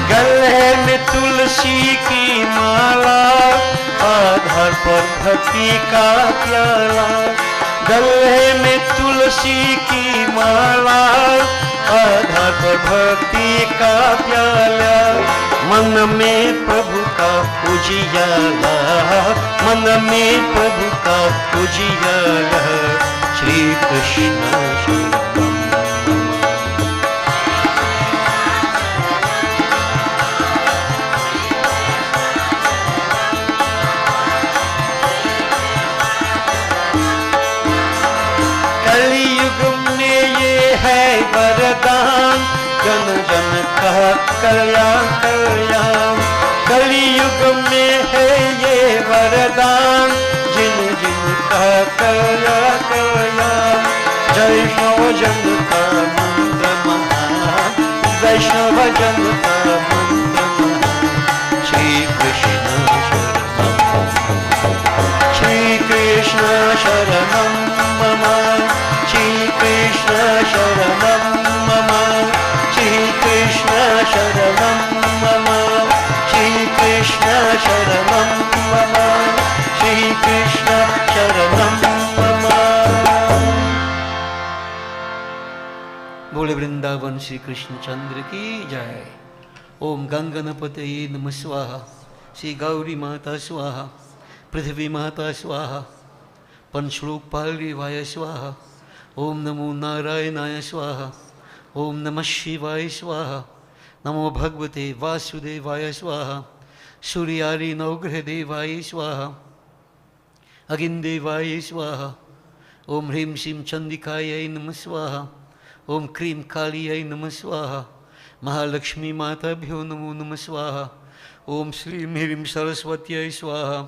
गले में तुलसी की माला आधार पर भक्ति का प्याला गले में तुलसी की माला आधार पर भक्ति का प्याला मन में प्रभु का उजियाला मन में प्रभु का उजियाला श्री कृष्ण शरणम वरदान जन जन का कल्याण कल्याण कलियुग में है ये वरदान जिन जिन का कल्याण कल्याण वैष्णव जन का मंत्र महान वैष्णव जन का मंत्र महान श्री कृष्ण शरणम श्री कृष्ण शरणम मम श्री कृष्ण शरणम मम श्री कृष्ण शरणम मम श्री कृष्ण शरणम मम श्री कृष्ण शरणम मम। बोले वृंदावन श्री कृष्ण चंद्र की जय। ओम गंगनपतये नमः स्वाहा, श्री गौरी माता स्वाहा, पृथ्वी माता स्वाहा, पंचलोकपाल देवाय स्वाहा, ओम नमो नारायणाय स्वाहा, ओम नमः शिवाय स्वाहा, नमो भगवते वासुदेवाय स्वाहा, सूर्यारि नवग्रह देवाय स्वाहा, अगिंदेवाय स्वाहा, ओम ह्रीं श्रीं चंडिकायै नमः स्वाहा, ओम क्रीं कालियै नमः स्वाहा, महालक्ष्मी माताभ्यो नमो नमः स्वाहा, ओम श्रीं ह्रीं सरस्वत्यै स्वाहा,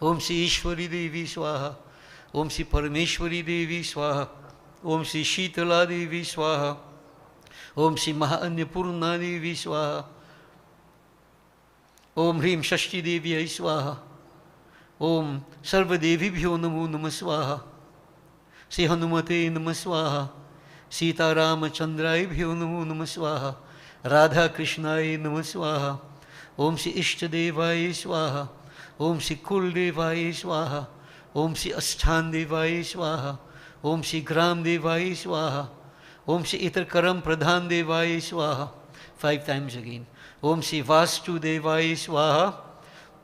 ओम श्री ईश्वरी देवी स्वाहा, ओम श्री परमेश्वरी देवी स्वाहा, ओम श्री शीतला देवी स्वाहा, ओम श्री महाअन्नपूर्णा देवी स्वाहा, ओम ह्रीं षष्ठी देव्यै स्वाहा, ओम सर्वदेवीभ्यो नमो नमः स्वाहा, श्री हनुमते नमः स्वाहा, सीतारामचंद्राभ्यो नमो नमः स्वाहा, राधा कृष्णाय नमः स्वाहा, ओम श्री इष्टदेवाय स्वाहा, ओम श्री कुलदेवाय स्वाहा, ओम श्री अष्टान देवाय स्वाहा, ओम श्री ग्राम देवाय स्वाहा, ओम श्री इतर कर्म प्रधान देवाय स्वाहा, 5 times again, ओम श्री वास्तु देवाय स्वाहा,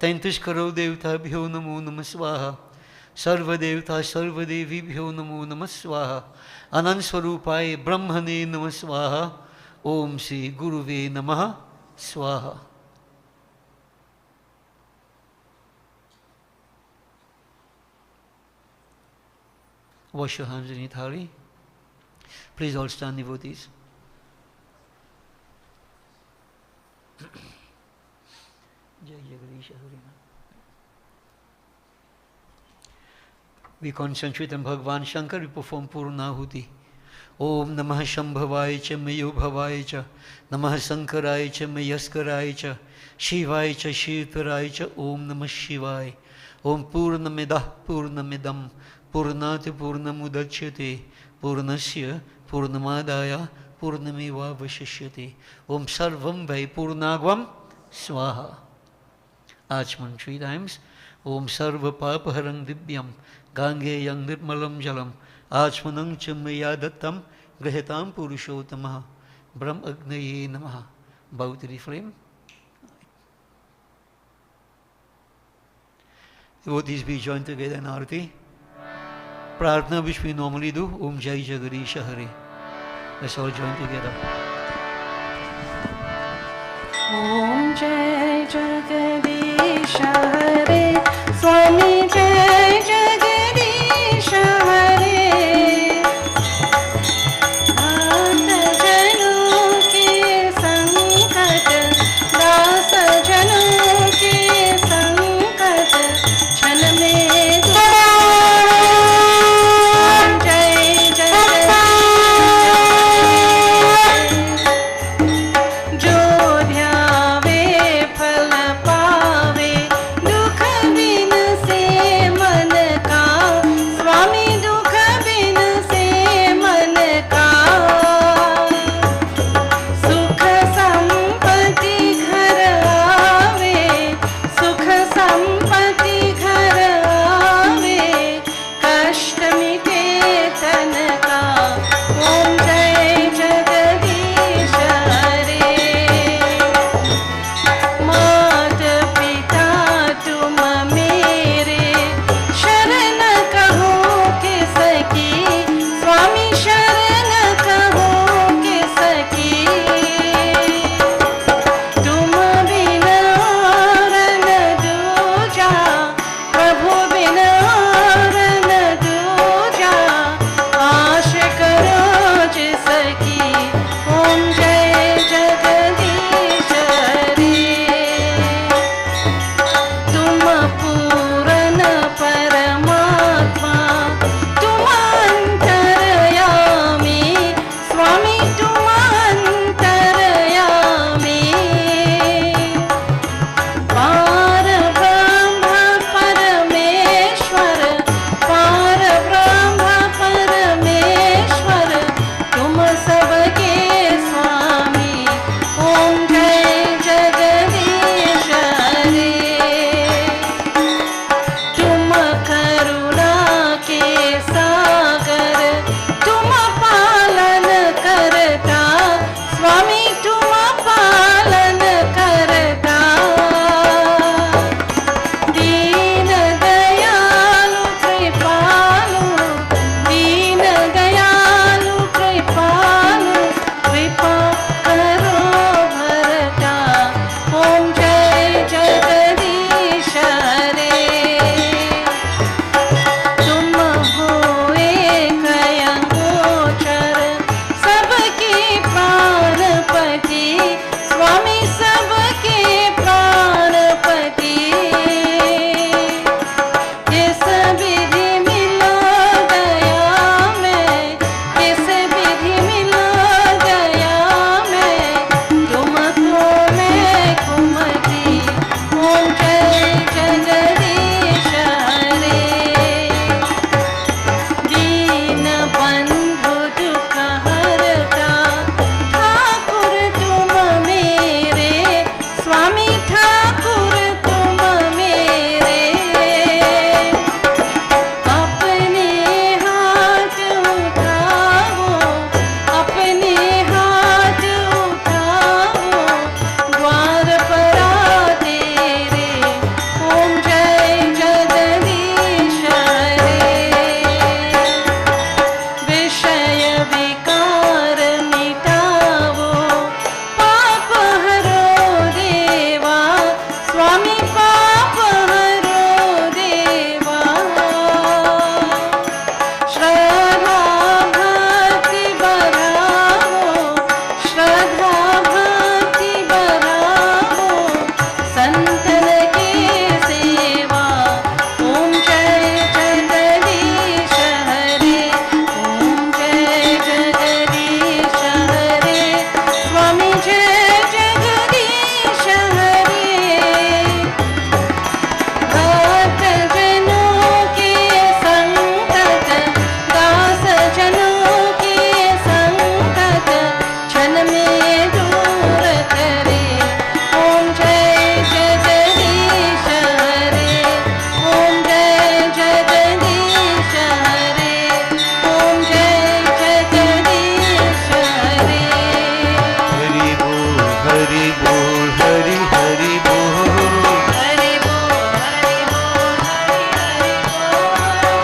33 करोड़ देवताभ्यो नमो नमः स्वाहा, सर्वदेवता सर्वदेवीभ्यो नमो नमः स्वाहा, अनंत स्वरूपाय ब्रह्मणे नमः स्वाहा, ओम श्री गुरुवे नमः स्वाहा. Wash your hands in thali. Please all stand, devotees. We concentrate on Bhagavan Shankar, we perform Purnahuti. Om Namah Shambhavaya Cha Mayobhavaya Cha Namah Sankaraya Cha Mayaskaraya Cha Shivaya Cha Shirtaraya Cha Om Namah Shivaya. Om Purnamidah Purnamidam Purnati Purnamudachyate Purnasya Purnamadaya Purnameva Vashishyate. Om Sarvam Vai Purnagvam Swaha. Achman 3 times. Om Sarva Papaharang Dibyam Gange Yang Nirmalam Jalam Achmanang Chamaya Dattam Grahitam Purushotamaha Brahm Agnaye Namaha. Bow to the flame. Devotees be joined together in Arati. Prarthana which we normally do. Om Jai Jagadish Hare. Let's all join together.
Om Jai Jagadish Hare. Swami Jai Jagadish Hare. Bhakt janon ke sankat, das janon ke sankat, chal mein Om Jai Jagadish जो ध्यावे फल पावे दुख बिन से मन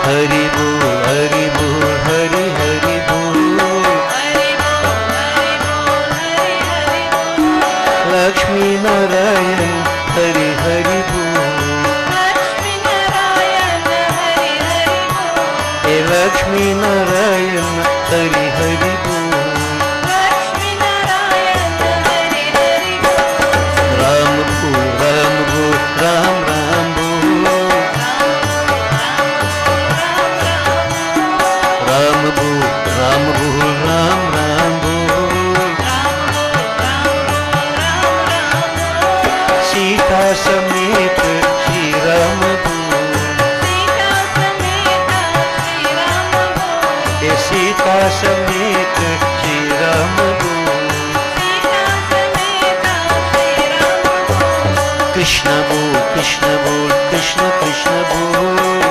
हरि बोल, हरि बोल, हरि हरि बोल। लक्ष्मी नारायण हरि हरि बोल। हे लक्ष्मी नारायण हरि हरि बोल। राम बोल, राम बोल, राम राम बोल। राम बोल, राम बोल, राम राम बोल। सीता समेत श्री राम बोल। हे सीता समेत श्री राम बोल। कृष्ण बोल, कृष्ण बोल, कृष्ण कृष्ण बोल।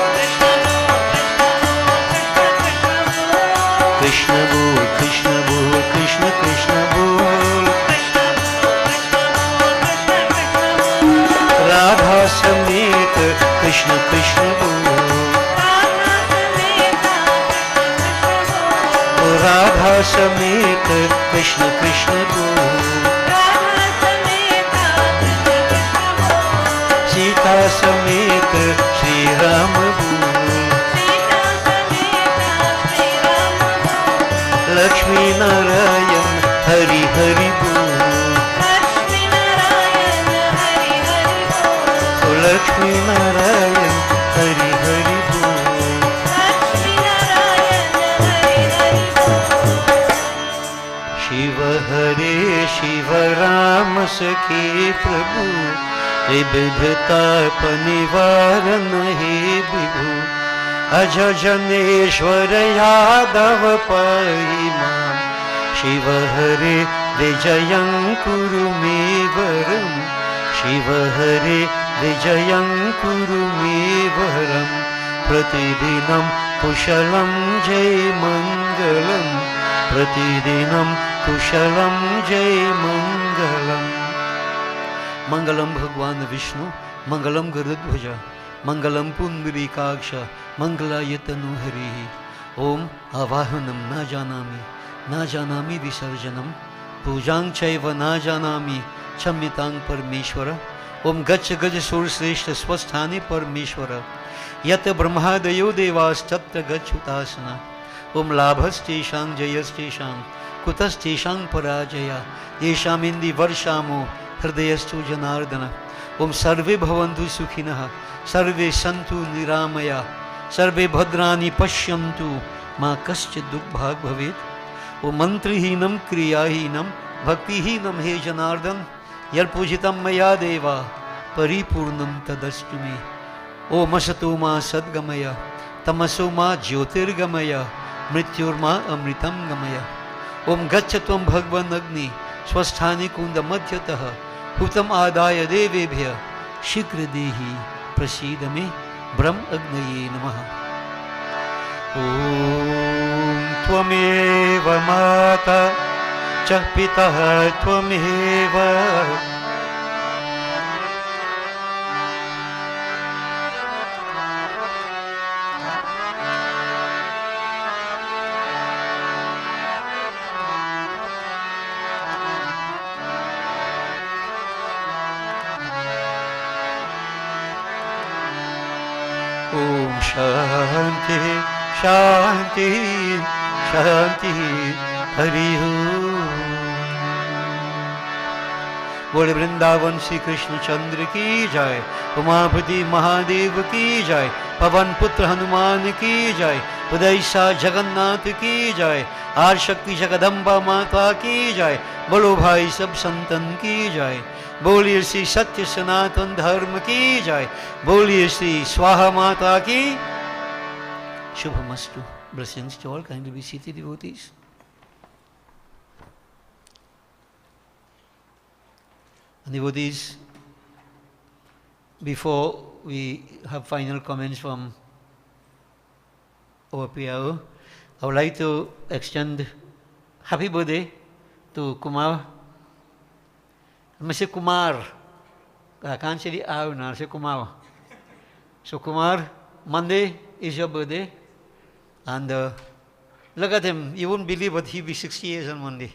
कृष्ण बोल, कृष्ण बोल, कृष्ण कृष्ण बोल। राधा समेत कृष्ण कृष्ण बोल। राधा समेत कृष्ण कृष्ण बोल। सीता समेत श्री राम बोल। लक्ष्मी नारायण हरि हरि बोल। लक्ष्मी नारायण हरि हरि बोल। शिव हरे शिव राम सखे प्रभु। त्रिविधताप निवारण हे विभु। अज जनेश्वर यादव पाहि मां। शिव हरे विजयं कुरु मे वरम्। शिव हरे विजयं कुरु मे वरम्। प्रतिदिनं कुशलं जय मङ्गलम्। प्रतिदिनं कुशलं जय मङ्गलम्। मंगलम भगवान विष्णु, मंगलम गरुड़ध्वज, मंगलम पुंडरीकाक्ष, मंगलायतनु हरि। ओम आवाहनम न जानामि विसर्जनम, पूजां चैव न जानामि क्षम्यतां परमेश्वर। ओम गच्छ गज सुर श्रेष्ठ स्वस्थाने परमेश्वर। यत ब्रह्मादयो देवास्तत्र गच्छुतासना। ओम लाभस्तेषां जयस्तेषां कुतस्तेषां पराजया। येषामिन्दी वर्षामो हृदयस्तु जनार्दन। ओम सर्वे भवन्तु सुखिनः, सर्वे सन्तु निरामया, सर्वे भद्राणि पश्यन्तु मा कश्चित् दुर्भाग् भवेत्। ओम मंत्रहीनं क्रियाहीनं भक्तिहीनं हे जनार्दन, यत्पूजितं मया देवा परिपूर्णं तदस्तु मे। ओम असतो मा सद्गमय, तमसो मा ज्योतिर्गमय, मृत्युर्मा अमृतं गमय। ओम गच्छ त्वं भगवन् अग्नि स्वस्थाने कुंद मध्यतः। हुतम आदाय देवेभ्य शीघ्र देहि प्रसीद मे। ब्रह्म अग्नये नमः। ओम त्वमेव माता च पिता त्वमेव। ओम शांति शांति शांति हरि ओम। बोले वृंदावन श्री कृष्ण चंद्र की जय। उमापति महादेव की जय। पवन पुत्र हनुमान की जय। उदयसा जगन्नाथ की जय। आदि शक्ति जगदम्बा माता की जय। बोलो भाई सब संतन की जय। बोलिए श्री सत्य सनातन धर्म की जय। बोलिए श्री स्वाहा माता की। शुभमस्तु। Blessings to all. Kindly be seated, devotees. And devotees, before we have final comments from our PRO, I would like to extend happy birthday to Kumar. Mr. Kumar. I can't say the R now, say Kumar. So Kumar, Monday, is your birthday. And look at him. You wouldn't believe it. He'll be 60 years on Monday.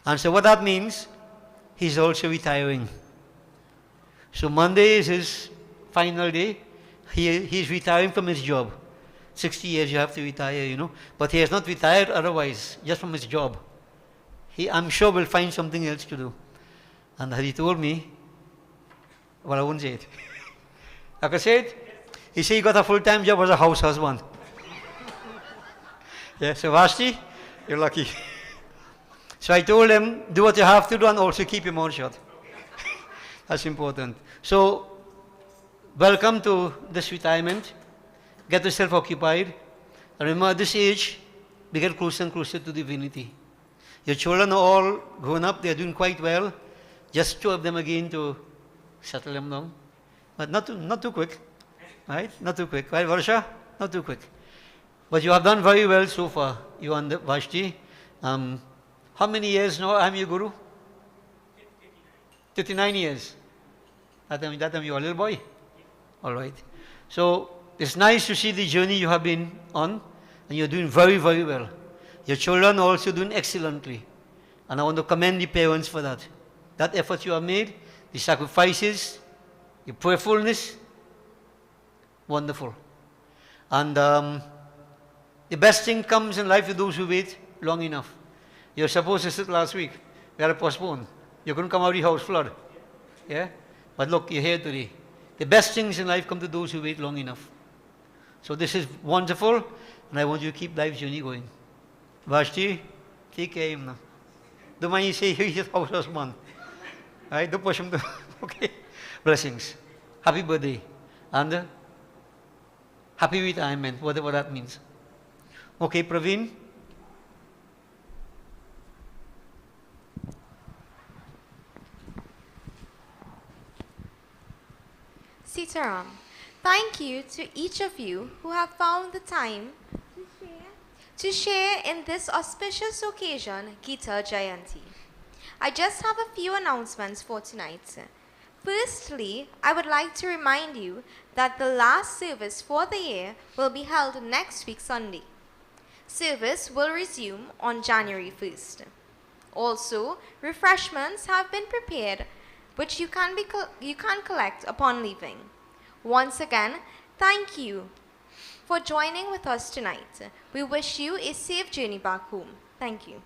And so what that means, he's also retiring. So Monday is his final day. He's retiring from his job. 60 years you have to retire, you know. But he has not retired otherwise, just from his job. I'm sure will find something else to do. And he told me, well, I won't say it. I can say it. He said he got a full-time job as a house husband. Yeah, so Vashti, you're lucky. So I told him, do what you have to do and also keep your mouth shut. That's important. So, welcome to this retirement. Get yourself occupied. And remember, at this age, we get closer and closer to divinity. Your children are all grown up. They're doing quite well. Just 2 of them again to settle them down. But not too quick. Right? Not too quick. Right, Varsha? Not too quick. But you have done very well so far. You and Vashti. How many years now I'm your guru? 39 years. That time you were a little boy? All right. So, it's nice to see the journey you have been on, and you're doing very, very well. Your children are also doing excellently. And I want to commend the parents for that. That effort you have made, the sacrifices, the prayerfulness, wonderful. And the best thing comes in life to those who wait long enough. You're supposed to sit last week. We had to postpone. You couldn't come out of the house flood. Yeah? But look, you're here today. The best things in life come to those who wait long enough. So this is wonderful, and I want you to keep life's journey going. Vashti, take care of him now. Don't mind you say he's house husband. Right? Don't push him to. Okay? Blessings. Happy birthday. And happy retirement, whatever that means. Okay, Praveen.
Sitaram, thank you to each of you who have found the time to share in this auspicious occasion, Gita Jayanti. I just have a few announcements for tonight. Firstly, I would like to remind you that the last service for the year will be held next week Sunday. Service will resume on January 1st. Also, refreshments have been prepared which you can collect upon leaving. Once again, thank you for joining with us tonight. We wish you a safe journey back home. Thank you.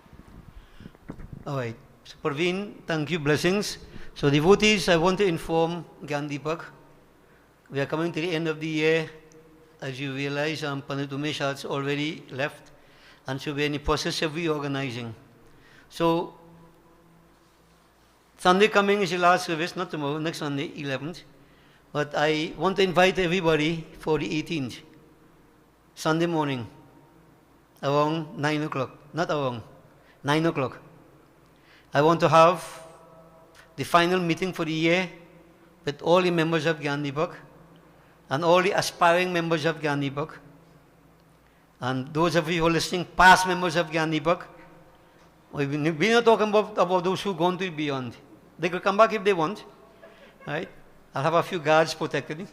All right. So, Parveen, thank you. Blessings. So, devotees, I want to inform Gyandipak. We are coming to the end of the year. As you realize, Pandit Umesh has already left. And so, we are in the process of reorganizing. So, Sunday coming is the last service, not tomorrow, next Sunday, 11th. But I want to invite everybody for the 18th, Sunday morning, around 9 o'clock. Not around, 9 o'clock. I want to have the final meeting for the year with all the members of Gyandipak and all the aspiring members of Gyandipak. And those of you who are listening, past members of Gyandipak. We're not talking about those who are going to beyond. They could come back if they want, right? I'll have a few guards protecting.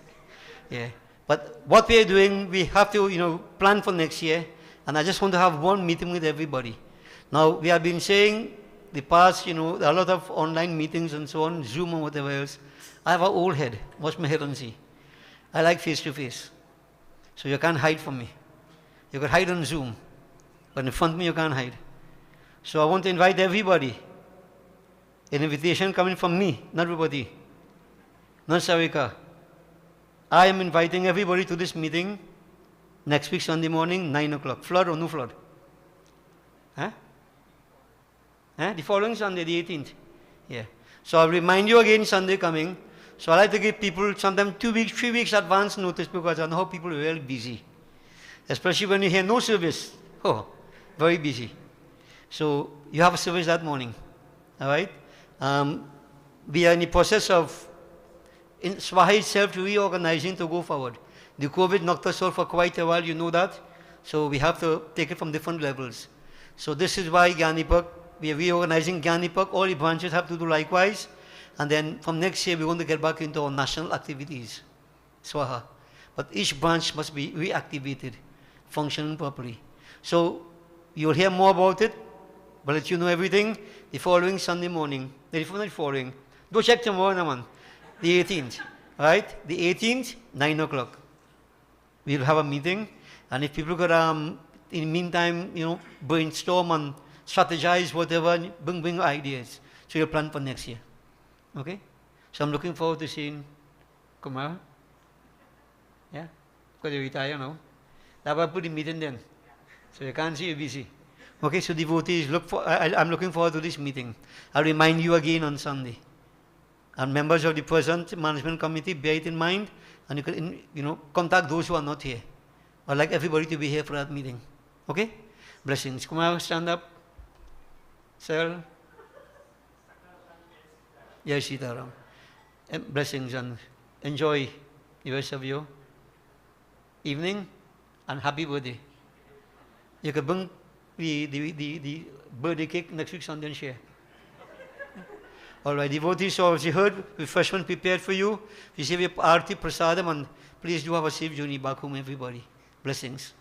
Yeah. But what we are doing, we have to, plan for next year. And I just want to have one meeting with everybody. Now, we have been saying the past, a lot of online meetings and so on, Zoom and whatever else. I have an old head. Watch my head and see. I like face-to-face. So you can't hide from me. You can hide on Zoom. But in front of me, you can't hide. So I want to invite everybody. An invitation coming from me, not everybody. Not Sarika. I am inviting everybody to this meeting next week, Sunday morning, 9 o'clock. Flood or no flood? Huh? The following Sunday, the 18th. Yeah. So I'll remind you again Sunday coming. So I like to give people sometimes 2 weeks, 3 weeks advance notice because I know how people are really busy. Especially when you hear no service. Oh, very busy. So you have a service that morning. All right? We are in the process of in SWAHA itself reorganizing to go forward. The COVID knocked us out for quite a while, you know that. So we have to take it from different levels. So this is why Gyandipak, we are reorganizing Gyandipak. All the branches have to do likewise. And then from next year, we're going to get back into our national activities. SWAHA. but each branch must be reactivated, functioning properly. So you'll hear more about it, but let you know everything the following Sunday morning. The following. Go check tomorrow, naman. The 18th. Right? The 18th, 9 o'clock. We'll have a meeting, and if people could, in the meantime, brainstorm and strategize whatever, bring ideas. So you'll plan for next year. Okay? So I'm looking forward to seeing Kumar. Yeah? Because you retire now. That's why I put the meeting then. So you can't see you busy. Okay, so devotees, I'm looking forward to this meeting. I'll remind you again on Sunday. And members of the present management committee, bear it in mind, and you can, contact those who are not here. I'd like everybody to be here for that meeting. Okay? Blessings. Kumar, stand up. Sir. Yes, Sitaram. Blessings and enjoy the rest of your evening and happy birthday. You can bring the birthday cake next week Sunday and share. All right, devotees, so as you heard, refreshment prepared for you. Receive your arti prasadam, and please do have a safe journey back home, everybody. Blessings.